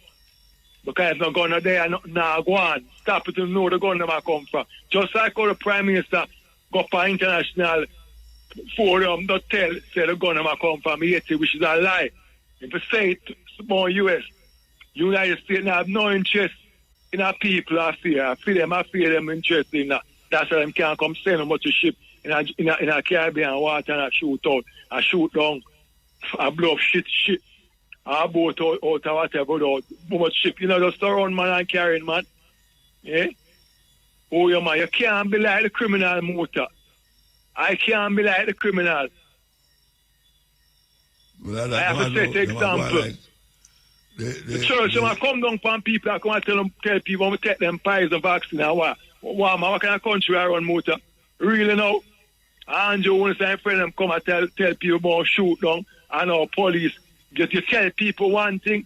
Because if no gun are there, now go on. Stop it to know the gun them are come from. Just like how the Prime Minister go for international forum, don't tell, say the gun them are come from Haiti, which is a lie. If you say it, more US, United States have no interest in our people. I fear them interest in that. That's why them can't come send much ship in a Caribbean water and shoot out, and shoot down, and blow up shit, and boat out or whatever, out, much ship. You know, just around man and carrying man. Yeah? Oh, yeah, man, you can't be like the criminal motor. I can't be like the criminal. Well, I have to set the example. Like, the church, when I come down from people, I come and tell people, I'm going to take them Pfizer vaccine and what? What kind of country I run motor? Really now? Andrew, when I friend them come and tell people about shoot down and our police, just you tell people one thing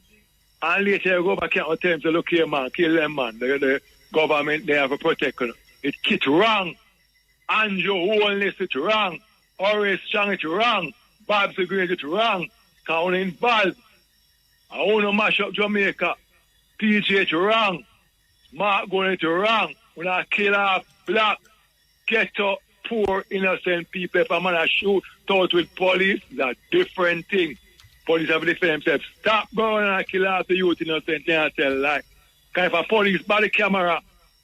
and later you go back and tell them to look here man, kill them man. The government, they have a protector. It's wrong. Andrew, wholeness, it's wrong. Horace Strong, it's wrong. Bob's agreed, it's wrong. Count involved. I want to mash up Jamaica. PG, it's wrong. Mark going into wrong. When I kill off black, ghetto, poor, innocent people, if I'm gonna shoot out with police, that's a different thing. Police have to defend themselves. Stop going and kill off the youth innocent thing and tell lie. Because if a police body camera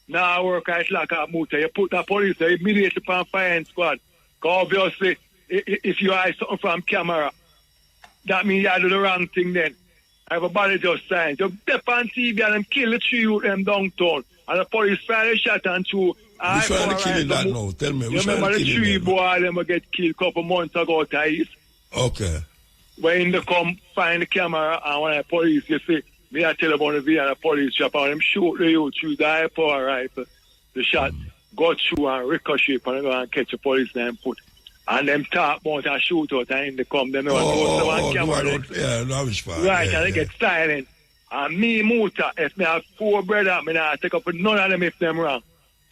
now work it's like a motor, you put the police there immediately on firing squad. Because obviously, if you hide something from camera, that means you do the wrong thing then. Everybody just signs. You step on TV and them kill the 3 youth them downtown. And the police fire a shot and two. Which one are they killing that now? Tell me. You remember the 3 boys them get killed a couple months ago at East? Okay. When they come find the camera and when the police, you see, me I tell about the video and the police shop and them shoot the youth through the F0R rifle. The shot go through and ricochet and go and catch the police and put. And them talk about a shootout and they come, them on camera. Yeah, that was fine. Right, yeah, and they get silent. And me, Muta, if me have 4 brothers, I take up with none of them if them wrong.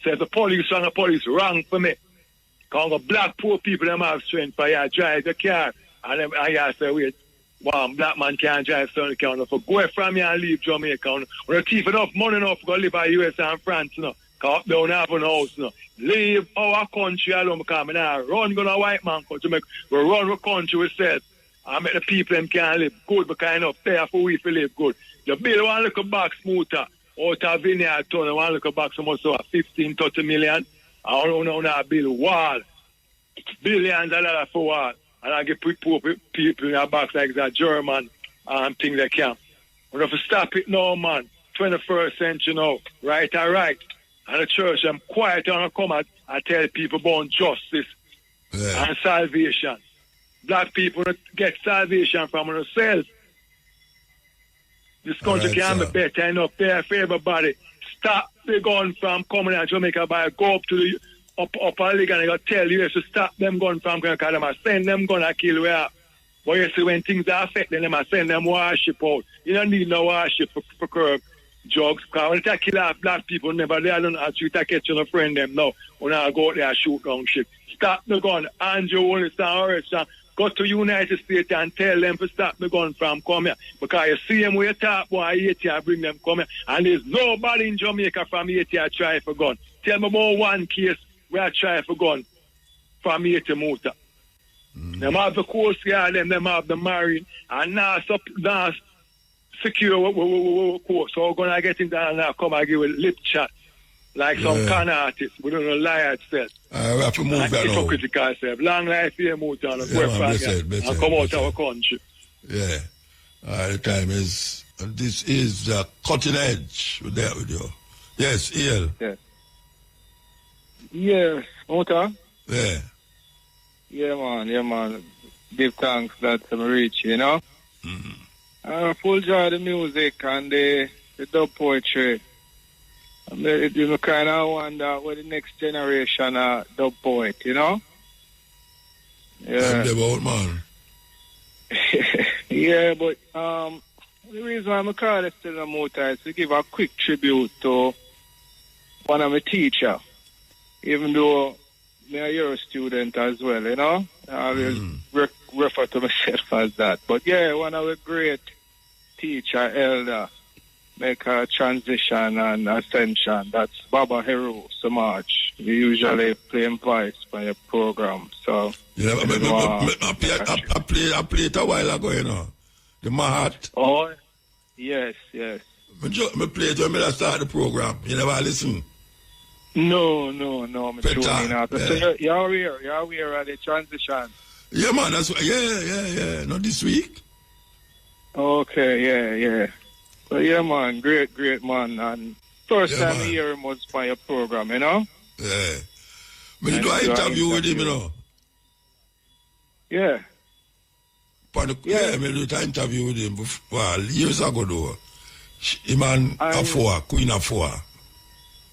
So if the police wrong for me. Because the black poor people, them have strength for you drive the car. And them, I say, wait, wow, black man can't drive certain car. For go from here and leave Jamaica. When you thief enough money enough to go live in US and France, you know. Because they don't have a house, you know. Leave our country alone because we now run to a white man country. We run our country ourselves. And make the people them can live good because enough fair for we to live good. You build one little box motor out of vineyard town, one little box almost 15, 30 million. I don't know build wall. Billions of dollars for wall. And I get poor people in a box like that German and things they can. We have to stop it now, man. 21st century now. Right or right. And the church, I'm quiet and I come out and tell people about justice and salvation. Black people get salvation from themselves. This country can be better enough there for everybody. Stop the gun from coming out of Jamaica by go up to the upper league and they got to tell you to stop them gun from coming because they send them gun and kill we are. But you see when things are affecting them, I send them worship out. You don't need no worship for curb drugs. Because when they kill off black people, never they don't actually catch a friend them now. When I go out there and shoot down shit. Stop the gun. Andrew Wilson, go to United States and tell them to stop the gun from coming here. Because you see them with a top boy, Haiti, bring them come here. And there's nobody in Jamaica from Haiti I try for gun. Tell me about one case where I try for gun from Haiti motor. Them have the Coast Guard, them have the Marine, and now secure course. So we're going to get in there and now come and give a lip chat. Like some con artists, we don't know lie itself. We have to move that now. Hypocritical self. Long life here, Muta, and come out of our country. Yeah. The time is, and this is the cutting edge. We're there with you. Yes, EL. Yes. Yes, Muta? Yeah. Yeah, man. Give thanks that I'm rich, you know? Full joy the music and the dub poetry. You kind of wonder what the next generation dub poet, you know? Yeah. I'm about, man. Yeah, but the reason why I'm calling this to the Muta is to give a quick tribute to one of my teachers. Even though you're a student as well, you know? I always refer to myself as that. But yeah, one of the great teacher, elder, make a transition and ascension. That's Baba Heru Samaj. We usually play him voice by a program. So yeah, I played it a while ago, you know. The Mahat. Oh, yes. I played it when I started the program. You never listen? No, I'm tuning out. Yeah. So you're aware of the transition? Yeah, man, that's what, yeah. Not this week. Okay, yeah. But yeah, man, great man. And first time I hear him was by a program, you know? Yeah. But you do an interview with him, you know? Yeah. I did an interview with him years ago, though. Him and Queen F0R.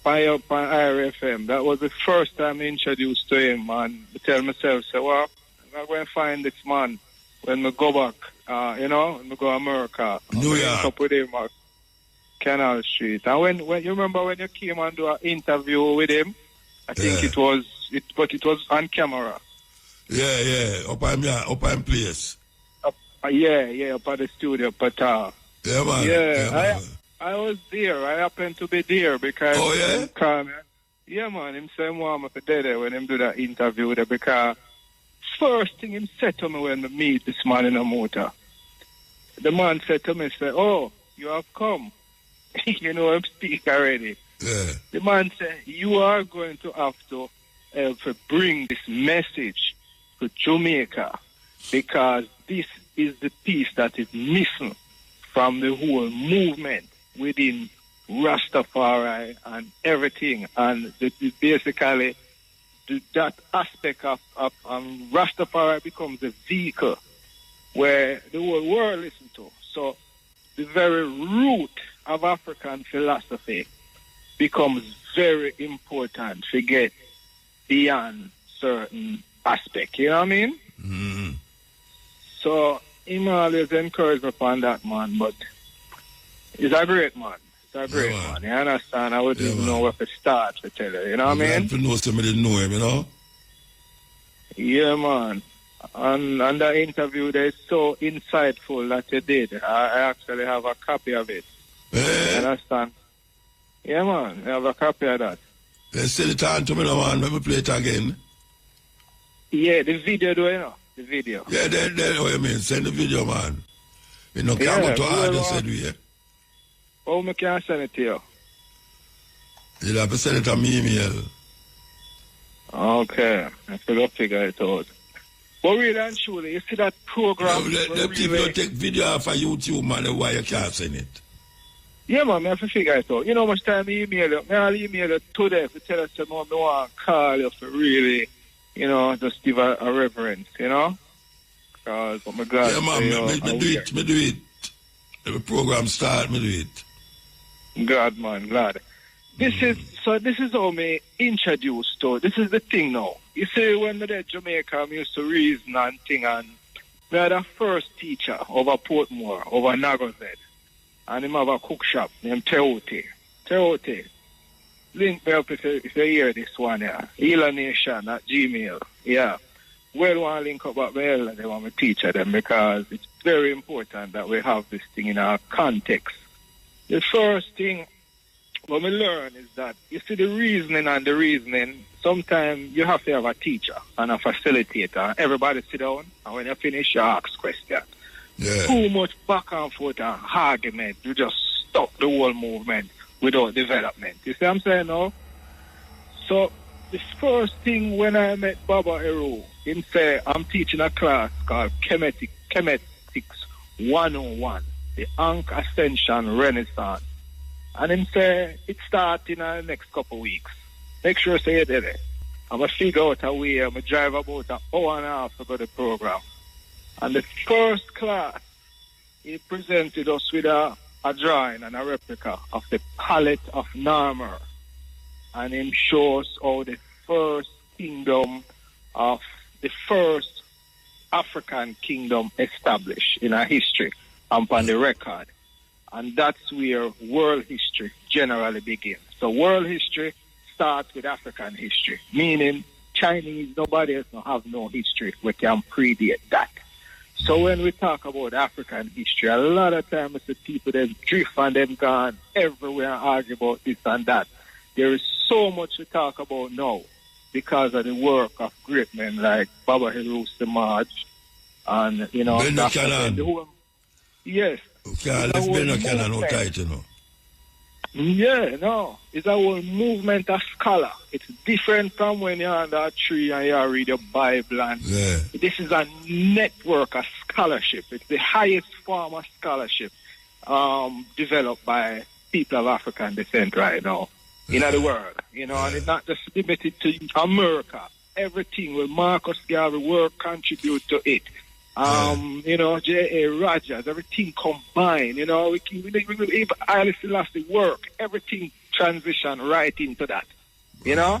By IRFM. That was the first time I introduced to him, and I tell myself, well, I'm going to find this man when I go back, when I go to America. New York. Up with him at Canal Street. And when you remember when you came and do an interview with him, I think it was on camera. Yeah, up on place. Up at the studio, Pata. Yeah, man. Yeah, I was there. I happened to be there because... Oh, yeah? Him call me. Yeah, man. Him say him want me to be there when him do that interview there because first thing him said to me when we meet this man in a motor, the man said to me, say, oh, you have come. You know, I'm speak already. Yeah. The man said, you are going to have to bring this message to Jamaica because this is the piece that is missing from the whole movement within Rastafari and everything. And basically, that aspect of Rastafari becomes a vehicle where the whole world listens to. So the very root of African philosophy becomes very important to get beyond certain aspect. You know what I mean? Mm-hmm. So he always encouraged me upon that, man. But he's a great man. He's a great man. You understand? I wouldn't even know where to start to tell you. You know what I mean? If you know somebody didn't know him, you know? Yeah, man. And the interview there is so insightful that you did. I actually have a copy of it. You understand? Yeah, man. I have a copy of that. Let's send it on to me now, man. Let me play it again. Yeah, the video, do you know? The video. Yeah, then what you mean? Send the video, man. You know, can't go to hard, said we here. Oh, I can't send it to you. You'll have to send it on my email. Okay. I have to figure it out. But really and truly, you see that program... The people don't take video off of YouTube, man, why you can't send it. Yeah, man, I have to figure it out. You know how much time I email you? I'll email you today to tell us that I want to call you for really, you know, just give a reverence, you know? Because I'm glad. Yeah, man, me do it. The program start, me do it. Glad, man, glad. This is how me introduced to. This is the thing now. You see, when we did Jamaica, I used to reason and thing, and we had a first teacher over Portmore, over Nagozed, and him have a cook shop named Teote. Link me up if you hear this one, yeah. Healernation at Gmail, yeah. Well, want to link up with me, they want me to teach them because it's very important that we have this thing in our context. The first thing what we learn is that, you see, the reasoning, sometimes you have to have a teacher and a facilitator. Everybody sit down, and when you finish, you ask questions. Yeah. Too much back and forth and argument, you just stop the whole movement without development. You see what I'm saying now? So, the first thing when I met Baba Hero, him say, I'm teaching a class called Chemetics 101, the Ankh Ascension Renaissance. And him say, it starts in the next couple of weeks. Make sure say it there. I'm going to figure out a way, I'm going to drive about an hour and a half to go to the program. And the first class, he presented us with a drawing and a replica of the Palette of Narmer. And him shows how the first kingdom of the first African kingdom established in our history upon the record. And that's where world history generally begins. So world history starts with African history, meaning Chinese, nobody else don't have no history. We can predate that. So when we talk about African history, a lot of times the people them drift and them gone everywhere and argue about this and that. There is so much to talk about now because of the work of great men like Baba Heroes March and, you know, yes. Okay, let's be no can no title, you know. Yeah, no. It's a whole movement of scholar. It's different from when you're under a tree and you read your Bible. And this is a network of scholarship. It's the highest form of scholarship developed by people of African descent right now in the world. You know, and it's not just limited to America. Everything will Marcus Garvey work contribute to it. You know, J.A. Rogers, everything combined, you know, we even Haile Selassie work, everything transition right into that, you know?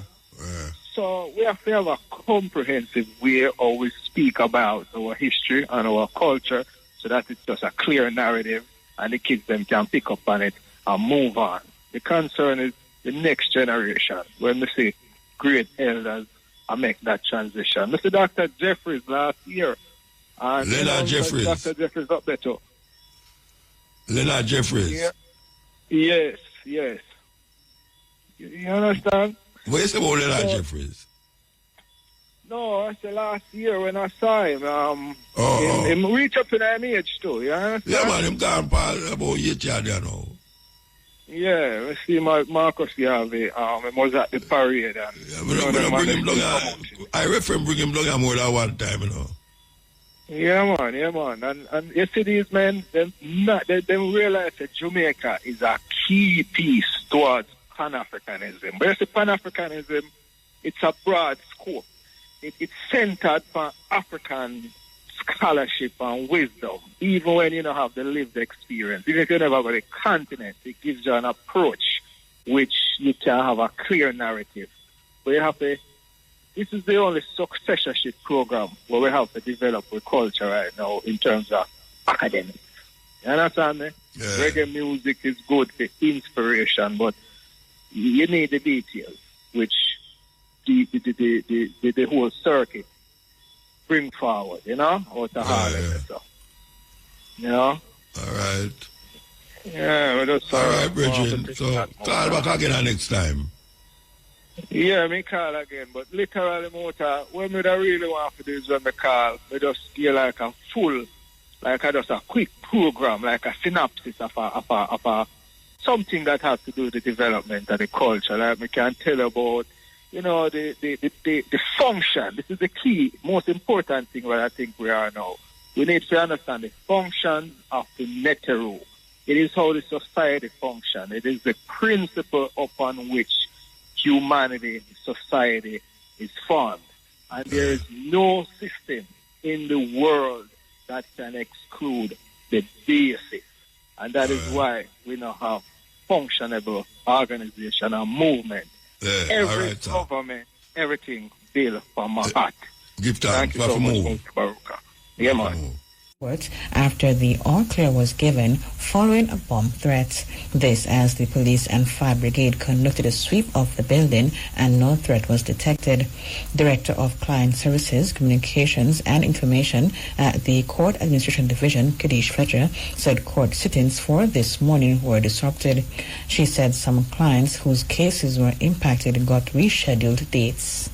So we have to have a comprehensive way how we speak about our history and our culture so that it's just a clear narrative and the kids them can pick up on it and move on. The concern is the next generation, when we see great elders and make that transition. Mr. Dr. Jeffries last year, and Leonard Jeffries. Dr. Jeffries up there too. Leonard Jeffries. Yeah. Yes, yes. You understand? What you say about that, Jeffries? No, I said last year when I saw him, him reach up in an age too, you understand? Yeah, man, him gone past about 8 years there now. Yeah, we see Marcus Garvey, he was at the parade. And, yeah, bring him down. I refer bring him down more than one time, you know. Yeah, man. And you see these men, they realize that Jamaica is a key piece towards Pan-Africanism. But you see, Pan-Africanism, it's a broad scope. It's centered for African scholarship and wisdom, even when you don't have the lived experience. Even if you never got a continent, it gives you an approach which you can have a clear narrative. But you have to, this is the only successorship program where we have to develop a culture right now in terms of academics. You understand me? Yeah. Reggae music is good for inspiration, but you need the details, which the whole circuit bring forward, you know, out the Harlem stuff. You know? All right. Yeah, we just all right, Bridget. So call back again next time. Yeah, me call again, but literally, Mota, when we don't really want to do is when we call, we just get like a full, like just a quick program, like a synopsis of a something that has to do with the development of the culture. Like we can tell about, you know, the function. This is the key, most important thing where I think we are now. We need to understand the function of the netero. It is how the society functions. It is the principle upon which humanity, society is formed. And there is no system in the world that can exclude the basis. And that is why we now have functionable organization and movement. Yeah, every right, government, everything built from my heart. Give time. Thank you so much, Mutabaruka. Yeah, man. After the all-clear was given following a bomb threat. This as the police and fire brigade conducted a sweep of the building and no threat was detected. Director of Client Services, Communications and Information at the Court Administration Division, Kadish Fletcher, said court sittings for this morning were disrupted. She said some clients whose cases were impacted got rescheduled dates.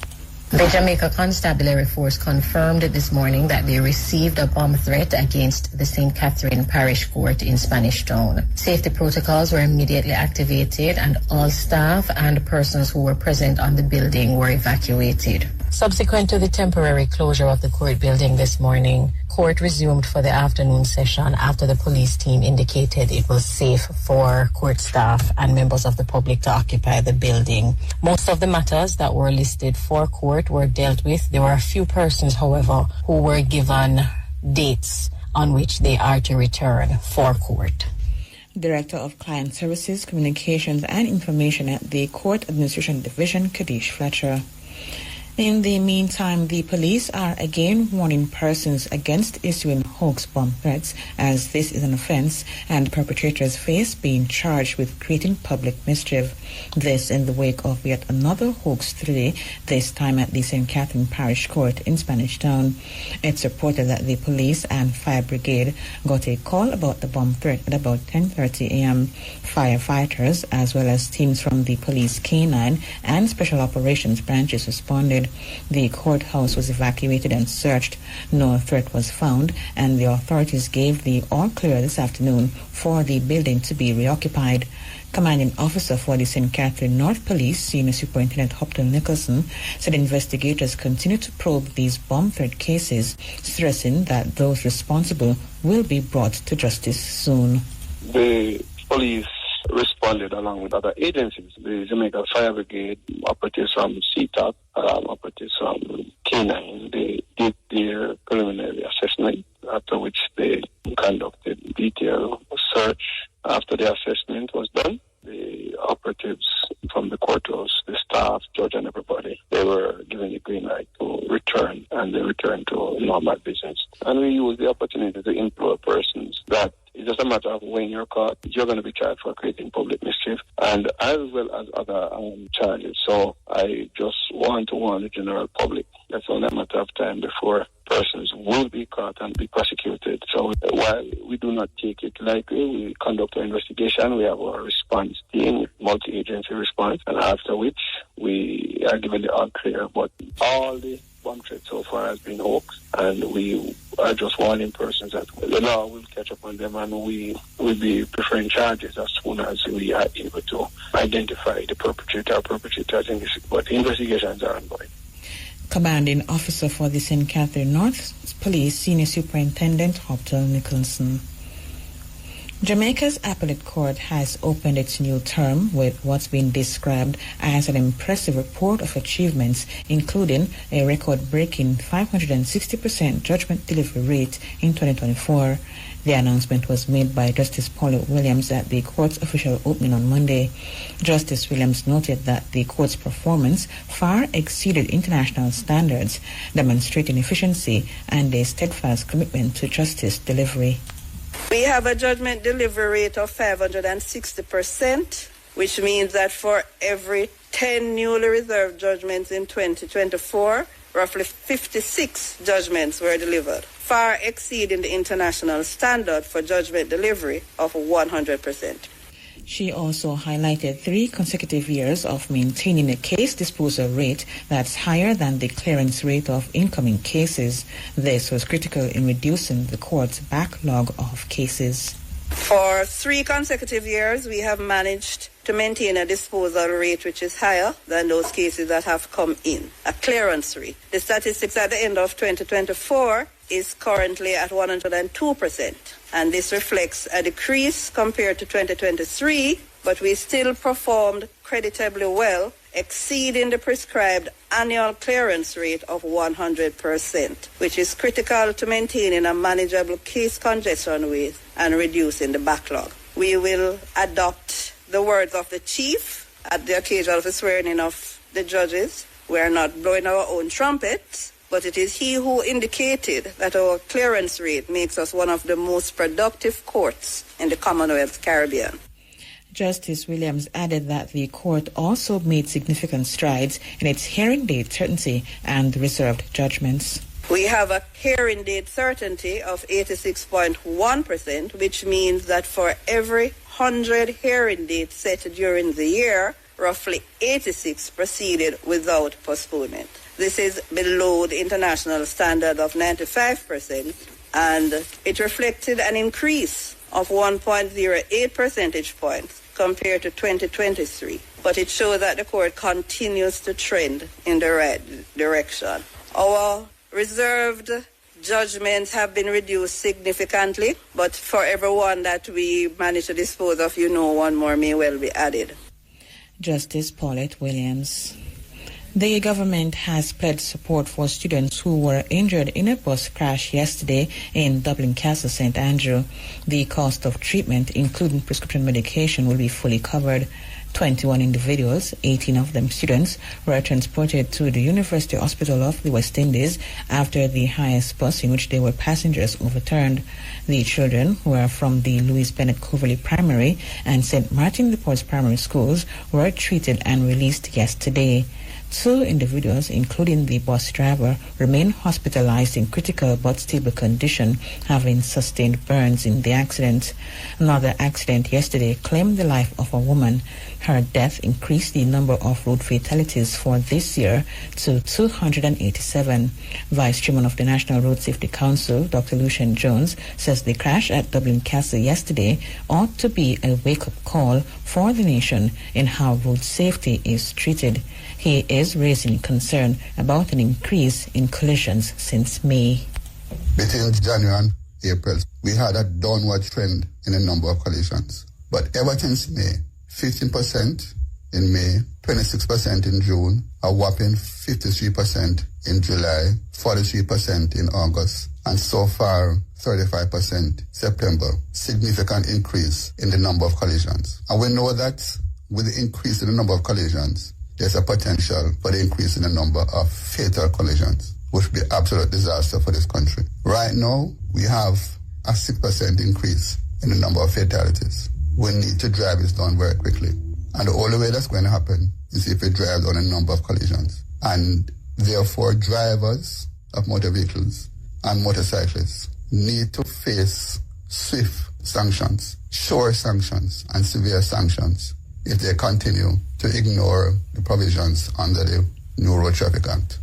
The Jamaica Constabulary Force confirmed this morning that they received a bomb threat against the St. Catherine Parish Court in Spanish Town. Safety protocols were immediately activated and all staff and persons who were present on the building were evacuated. Subsequent to the temporary closure of the court building this morning, court resumed for the afternoon session after the police team indicated it was safe for court staff and members of the public to occupy the building. Most of the matters that were listed for court were dealt with. There were a few persons, however, who were given dates on which they are to return for court. Director of Client Services, Communications and Information at the Court Administration Division, Kadish Fletcher. In the meantime, the police are again warning persons against issuing hoax bomb threats, as this is an offense and perpetrators face being charged with creating public mischief. This in the wake of yet another hoax today, this time at the St. Catherine Parish Court in Spanish Town. It's reported that the police and fire brigade got a call about the bomb threat at about 10:30 a.m. Firefighters, as well as teams from the police canine and special operations branches responded. The courthouse was evacuated and searched. No threat was found, and the authorities gave the all-clear this afternoon for the building to be reoccupied. Commanding officer for the St. Catherine North Police, Senior Superintendent Hopton Nicholson, said investigators continue to probe these bomb threat cases, stressing that those responsible will be brought to justice soon. The police responded along with other agencies, the Jamaica Fire Brigade, operatives from CTOC, operatives from K9. They did their preliminary assessment, after which they conducted detailed search. After the assessment was done, the operatives from the courthouse, the staff, judge and everybody, they were given the green light to return, and they returned to normal business. And we used the opportunity to implore persons that It's just a matter of when you're caught, you're going to be charged for creating public mischief, and as well as other charges. So I just want to warn the general public that's only a matter of time before persons will be caught and be prosecuted. So while we do not take it lightly, we conduct our investigation. We have our response team, multi-agency response, and after which we are given the all clear. But all the bomb threats so far has been hoax, and we are just warning persons that the law will catch up on them, and we will be preferring charges as soon as we are able to identify the perpetrator or perpetrators in this. But the investigations are ongoing. Commanding Officer for the St. Catherine North Police Senior Superintendent Hoptel Nicholson. Jamaica's Appellate Court has opened its new term with what's been described as an impressive report of achievements, including a record-breaking 560% judgment delivery rate in 2024. The announcement was made by Justice Paulette Williams at the court's official opening on Monday. Justice Williams noted that the court's performance far exceeded international standards, demonstrating efficiency and a steadfast commitment to justice delivery. We have a judgment delivery rate of 560%, which means that for every 10 newly reserved judgments in 2024, roughly 56 judgments were delivered, far exceeding the international standard for judgment delivery of 100%. She also highlighted 3 consecutive years of maintaining a case disposal rate that's higher than the clearance rate of incoming cases. This was critical in reducing the court's backlog of cases. For 3 consecutive years, we have managed to maintain a disposal rate which is higher than those cases that have come in, a clearance rate. The statistics at the end of 2024 is currently at 102%, and this reflects a decrease compared to 2023, but we still performed creditably well, exceeding the prescribed annual clearance rate of 100%, which is critical to maintaining a manageable case congestion rate and reducing the backlog. We will adopt the words of the chief at the occasion of the swearing-in of the judges. We are not blowing our own trumpet, but it is he who indicated that our clearance rate makes us one of the most productive courts in the Commonwealth Caribbean. Justice Williams added that the court also made significant strides in its hearing date certainty and reserved judgments. We have a hearing date certainty of 86.1%, which means that for every 100 hearing dates set during the year, roughly 86 proceeded without postponement. This is below the international standard of 95%, and it reflected an increase of 1.08 percentage points compared to 2023. But it shows that the court continues to trend in the right direction. Our reserved judgments have been reduced significantly, but for everyone that we manage to dispose of, one more may well be added. Justice Paulette Williams. The government has pledged support for students who were injured in a bus crash yesterday in Dublin Castle, St. Andrew. The cost of treatment, including prescription medication, will be fully covered. 21 individuals, 18 of them students, were transported to the University Hospital of the West Indies after the highest bus in which they were passengers overturned. The children, who are from the Louis Bennett Coverley Primary and St. Martin de Porres Primary Schools, were treated and released yesterday. 2 individuals, including the bus driver, remain hospitalized in critical but stable condition, having sustained burns in the accident. Another accident yesterday claimed the life of a woman. Her death increased the number of road fatalities for this year to 287. Vice Chairman of the National Road Safety Council, Dr. Lucian Jones, says the crash at Dublin Castle yesterday ought to be a wake-up call for the nation in how road safety is treated. He is raising concern about an increase in collisions since May. Between January and April, we had a downward trend in the number of collisions. But ever since May, 15% in May, 26% in June, a whopping 53% in July, 43% in August, and so far 35% September. Significant increase in the number of collisions. And we know that with the increase in the number of collisions, there's a potential for the increase in the number of fatal collisions, which would be absolute disaster for this country. Right now, we have a 6% increase in the number of fatalities. We need to drive this down very quickly. And the only way that's going to happen is if we drive down a number of collisions. And therefore, drivers of motor vehicles and motorcyclists need to face swift sanctions, sure sanctions, and severe sanctions if they continue to ignore the provisions under the New Road Traffic Act.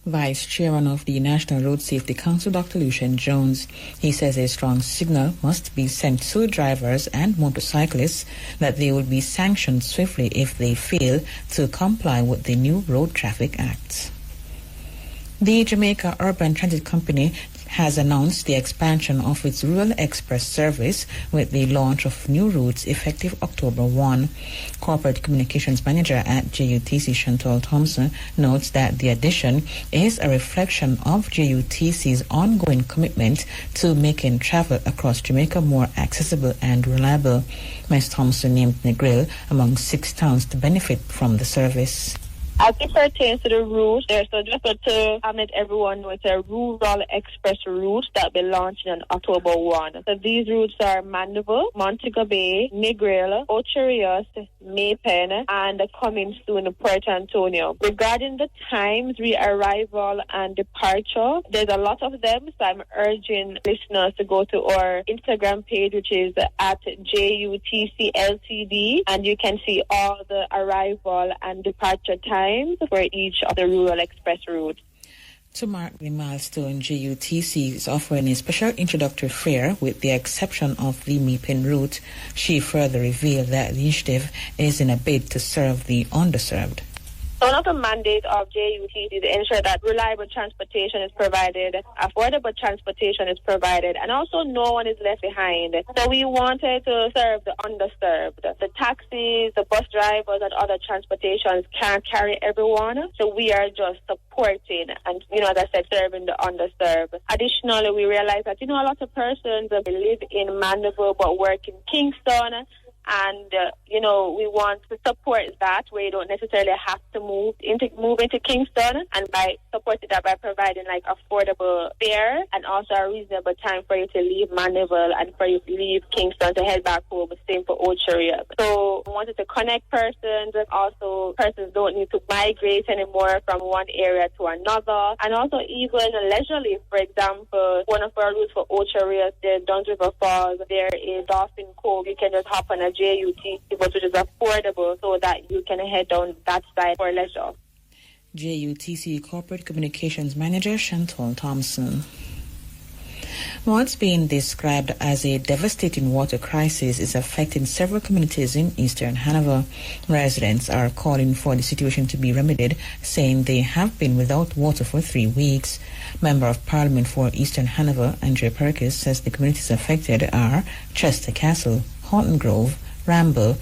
Vice Chairman of the National Road Safety Council, Dr. Lucian Jones. He says a strong signal must be sent to drivers and motorcyclists that they will be sanctioned swiftly if they fail to comply with the new Road Traffic Act. The Jamaica Urban Transit Company has announced the expansion of its Rural Express service with the launch of new routes effective October 1. Corporate Communications Manager at JUTC, Chantal Thompson, notes that the addition is a reflection of JUTC's ongoing commitment to making travel across Jamaica more accessible and reliable. Ms. Thompson named Negril among 6 towns to benefit from the service. As it pertains to the route, so just to let everyone know, it's a Rural Express route that will be launching on October 1. So these routes are Mandeville, Montego Bay, Negril, Ocherios, Maypen, and coming soon Puerto Antonio. Regarding the times, re-arrival and departure, there's a lot of them, so I'm urging listeners to go to our Instagram page, which is at JUTCLTD, and you can see all the arrival and departure times for each of the Rural Express routes. To mark the milestone, JUTC is offering a special introductory fare with the exception of the Maypen route. She further revealed that the initiative is in a bid to serve the underserved. One of the mandates of JUTC is to ensure that reliable transportation is provided, affordable transportation is provided, and also no one is left behind. So we wanted to serve the underserved. The taxis, the bus drivers, and other transportations can't carry everyone. So we are just supporting and, as I said, serving the underserved. Additionally, we realize that, a lot of persons live in Mandeville but work in Kingston. And, we want to support that where you don't necessarily have to move into Kingston, and by supporting that by providing affordable fare and also a reasonable time for you to leave Mandeville and for you to leave Kingston to head back home, same for Ocherios. So we wanted to connect persons, and also persons don't need to migrate anymore from one area to another, and also even leisurely. For example, one of our routes for Ocherios, there's Duns River Falls, there is Dolphin Cove. You can just hop on a JUTC bus, which is affordable, so that you can head down that side for leisure. JUTC Corporate Communications Manager Chantal Thompson. What's being described as a devastating water crisis is affecting several communities in Eastern Hanover. Residents are calling for the situation to be remedied, saying they have been without water for 3 weeks. Member of Parliament for Eastern Hanover, Andrea Perkins, says the communities affected are Chester Castle, Horton Grove, Ramble,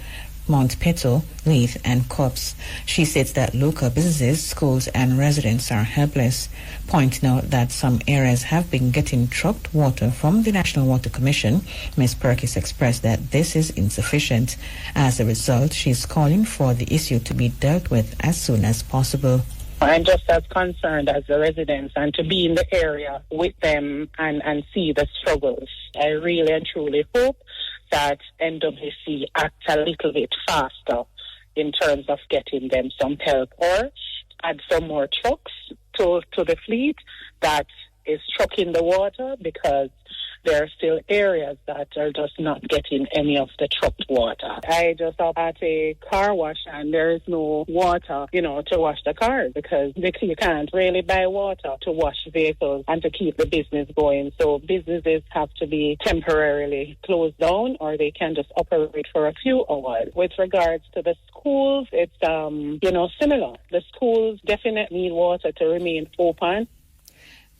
Mount Peto, Leith, and Copse. She states that local businesses, schools, and residents are helpless, pointing out that some areas have been getting trucked water from the National Water Commission. Ms. Perkins expressed that this is insufficient. As a result, she is calling for the issue to be dealt with as soon as possible. I'm just as concerned as the residents, and to be in the area with them and see the struggles. I really and truly hope that NWC acts a little bit faster in terms of getting them some help, or add some more trucks to the fleet that is trucking the water, because there are still areas that are just not getting any of the trucked water. I just up at a car wash and there is no water, to wash the cars, because you can't really buy water to wash vehicles and to keep the business going. So businesses have to be temporarily closed down, or they can just operate for a few hours. With regards to the schools, it's, similar. The schools definitely need water to remain open.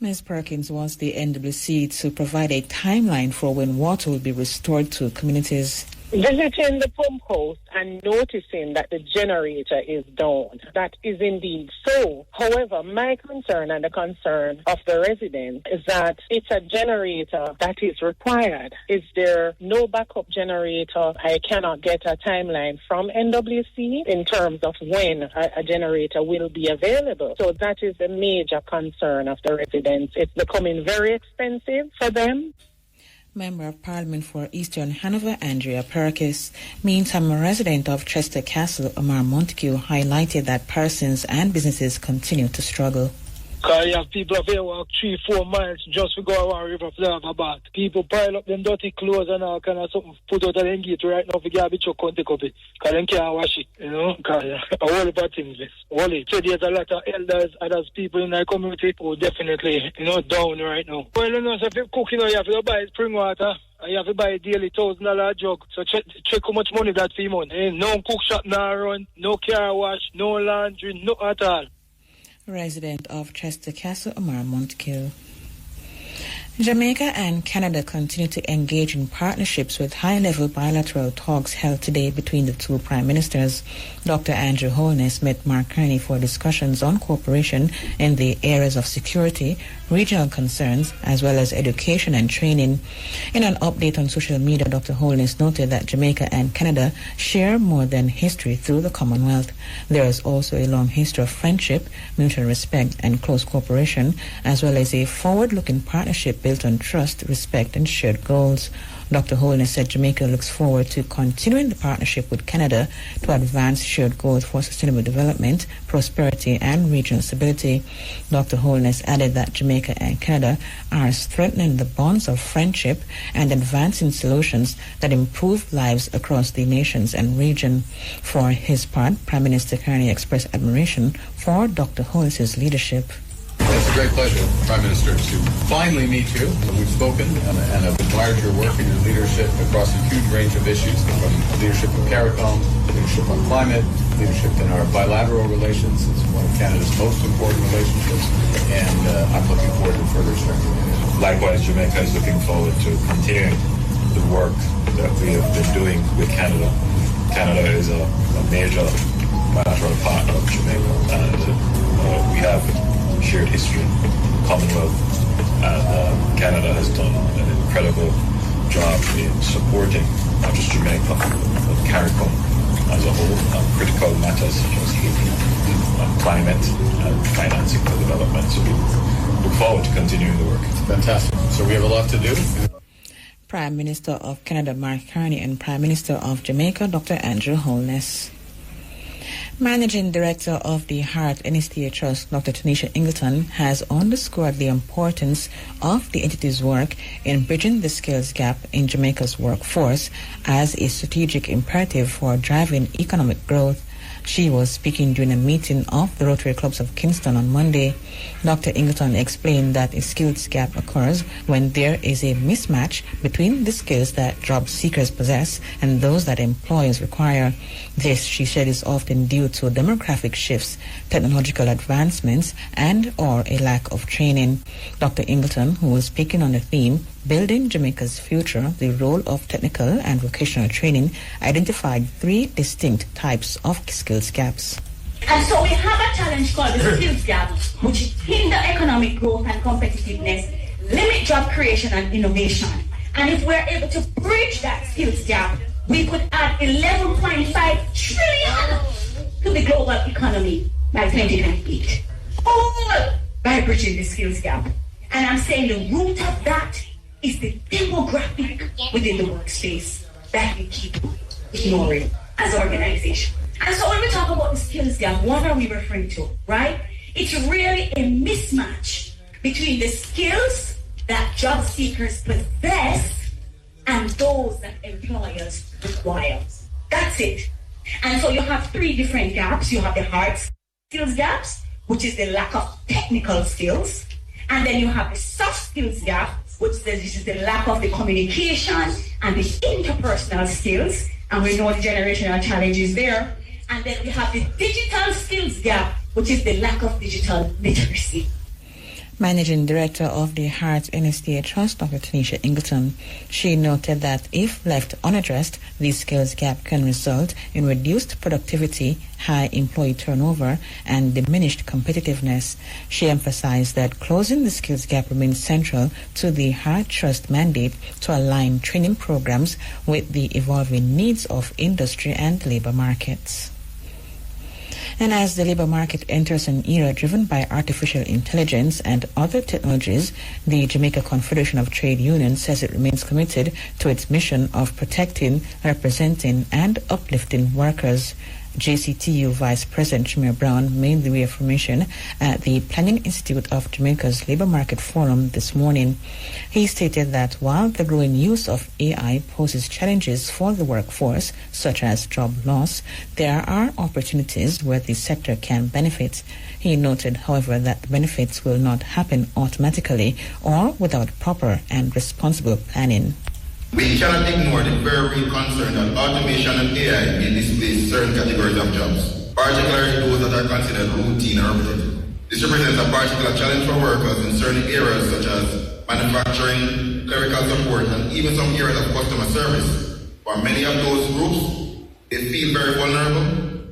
Ms. Perkins wants the NWC to provide a timeline for when water will be restored to communities. Visiting the pump house and noticing that the generator is down. That is indeed so. However, my concern and the concern of the residents is that it's a generator that is required. Is there no backup generator? I cannot get a timeline from NWC in terms of when a generator will be available. So that is a major concern of the residents. It's becoming very expensive for them. Member of Parliament for Eastern Hanover, Andrea Perkis. Meantime, a resident of Chester Castle, Omar Montague, highlighted that persons and businesses continue to struggle. Because you have people up here walk 3-4 miles just to go around river to have a bath. People pile up them dirty clothes and all kind of something put out of the gate right now for garbage truck and take up it. Because they can't wash it, you know. Because a whole lot of things. So there's a lot of elders, others people in our community who definitely, you know, down right now. Well, you know, so if you cook, you know, you have to buy spring water. And you have to buy a daily $1,000 jug. So check how much money that for month. No cook shop now run, no car wash, no laundry, no at all. Resident of Chester Castle, Omar Montague. Jamaica and Canada continue to engage in partnerships with high-level bilateral talks held today between the two prime ministers. Dr. Andrew Holness met Mark Kearney for discussions on cooperation in the areas of security, regional concerns, as well as education and training. In an update on social media, Dr. Holness noted that Jamaica and Canada share more than history through the Commonwealth. There is also a long history of friendship, mutual respect, and close cooperation, as well as a forward-looking partnership built on trust, respect, and shared goals. Dr. Holness said Jamaica looks forward to continuing the partnership with Canada to advance shared goals for sustainable development, prosperity, and regional stability. Dr. Holness added that Jamaica and Canada are strengthening the bonds of friendship and advancing solutions that improve lives across the nations and region. For his part, Prime Minister Kearney expressed admiration for Dr. Holness's leadership. It's a great pleasure, Prime Minister, to finally meet you. We've spoken and I've admired your work and your leadership across a huge range of issues, from leadership in CARICOM, leadership on climate, leadership in our bilateral relations. It's one of Canada's most important relationships, and I'm looking forward to further strengthening it. Likewise, Jamaica is looking forward to continuing the work that we have been doing with Canada. Canada is a major bilateral partner of Jamaica, and we have shared history, Commonwealth, and Canada has done an incredible job in supporting not just Jamaica, but CARICOM as a whole on critical matters such as climate and financing for development. So we look forward to continuing the work. Fantastic. So we have a lot to do. Prime Minister of Canada, Mark Kearney, and Prime Minister of Jamaica, Dr. Andrew Holness. Managing Director of the Heart NSTA Trust, Dr. Tanisha Ingleton, has underscored the importance of the entity's work in bridging the skills gap in Jamaica's workforce as a strategic imperative for driving economic growth. She was speaking during a meeting of the Rotary Clubs of Kingston on Monday. Dr. Ingleton explained that a skills gap occurs when there is a mismatch between the skills that job seekers possess and those that employers require. This, she said, is often due to demographic shifts, technological advancements, and or a lack of training. Dr. Ingleton, who was speaking on the theme, Building Jamaica's Future, the role of technical and vocational training, identified 3 distinct types of skills gaps. And so we have a challenge called the skills gap, which hinder economic growth and competitiveness, limit job creation and innovation. And if we're able to bridge that skills gap, we could add 11.5 trillion to the global economy by 2028. All by bridging the skills gap. And I'm saying the root of that is the demographic within the workspace that we keep ignoring as an organization. And so when we talk about the skills gap, what are we referring to, right? It's really a mismatch between the skills that job seekers possess and those that employers require. That's it. And so you have 3 different gaps. You have the hard skills gaps, which is the lack of technical skills. And then you have the soft skills gap, which is the lack of the communication and the interpersonal skills. And we know the generational challenges there. And then we have the digital skills gap, which is the lack of digital literacy. Managing Director of the Heart NSTA Trust, Dr. Tanisha Ingleton, she noted that if left unaddressed, the skills gap can result in reduced productivity, high employee turnover, and diminished competitiveness. She emphasized that closing the skills gap remains central to the Heart Trust mandate to align training programs with the evolving needs of industry and labor markets. And as the labor market enters an era driven by artificial intelligence and other technologies, the Jamaica Confederation of Trade Unions says it remains committed to its mission of protecting, representing, and uplifting workers. JCTU Vice President Shamir Brown made the reaffirmation at the Planning Institute of Jamaica's Labour Market Forum this morning. He stated that while the growing use of AI poses challenges for the workforce, such as job loss, there are opportunities where the sector can benefit. He noted, however, that the benefits will not happen automatically or without proper and responsible planning. We cannot ignore the very real concern that automation and AI may displace certain categories of jobs, particularly those that are considered routine or repetitive. This represents a particular challenge for workers in certain areas such as manufacturing, clerical support, and even some areas of customer service. For many of those groups, they feel very vulnerable,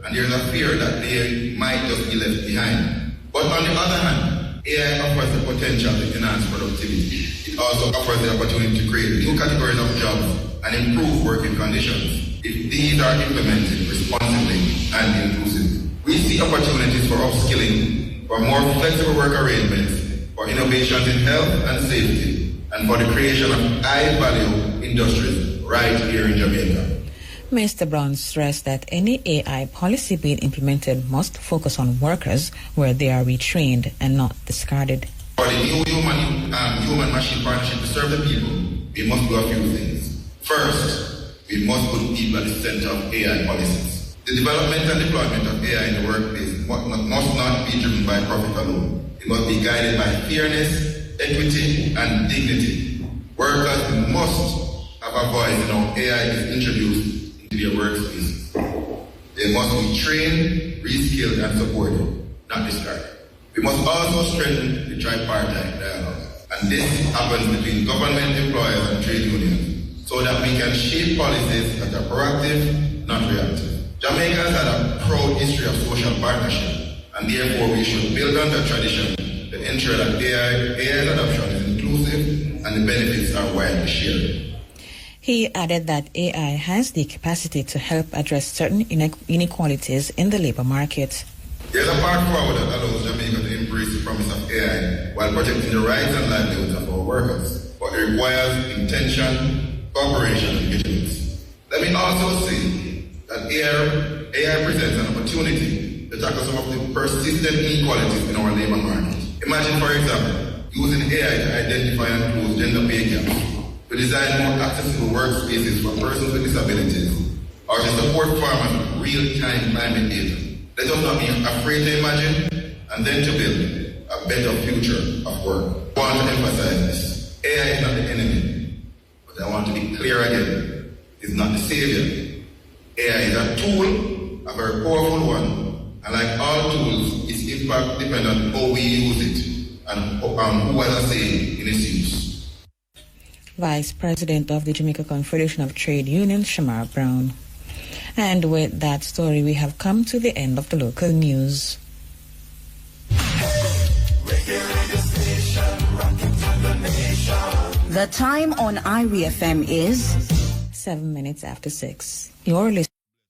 and there is a fear that they might just be left behind. But on the other hand, AI offers the potential to enhance productivity. It also offers the opportunity to create new categories of jobs and improve working conditions if these are implemented responsibly and inclusively. We see opportunities for upskilling, for more flexible work arrangements, for innovations in health and safety, and for the creation of high-value industries right here in Jamaica. Mr. Brown stressed that any AI policy being implemented must focus on workers where they are retrained and not discarded. For the new human-machine partnership to serve the people, we must do a few things. First, we must put people at the center of AI policies. The development and deployment of AI in the workplace must not be driven by profit alone. It must be guided by fairness, equity, and dignity. Workers must have a voice in how AI is introduced into their workspaces. They must be trained, reskilled, and supported, not discarded. We must also strengthen the tripartite dialogue, and this happens between government, employers, and trade unions, so that we can shape policies that are proactive, not reactive. Jamaica has had a proud history of social partnership, and therefore we should build on that tradition to ensure that AI's adoption is inclusive and the benefits are widely shared. He added that AI has the capacity to help address certain inequalities in the labor market. There is a path forward that allows Jamaica to embrace the promise of AI while protecting the rights and livelihoods of our workers, but it requires intention, cooperation, and vigilance. Let me also say that AI presents an opportunity to tackle some of the persistent inequalities in our labor market. Imagine, for example, using AI to identify and close gender pay gaps, to design more accessible workspaces for persons with disabilities, or to support farmers with real-time climate data. Let us not be afraid to imagine and then to build a better future of work. I want to emphasize this. AI is not the enemy, but I want to be clear again. It's not the savior. AI is a tool, a very powerful one, and like all tools, its impact depends on how we use it and who has a say in its use. Vice President of the Jamaica Confederation of Trade Unions, Shamir Brown. And with that story, we have come to the end of the local news. The time on IRIE FM is 7 minutes after 6. You're listening.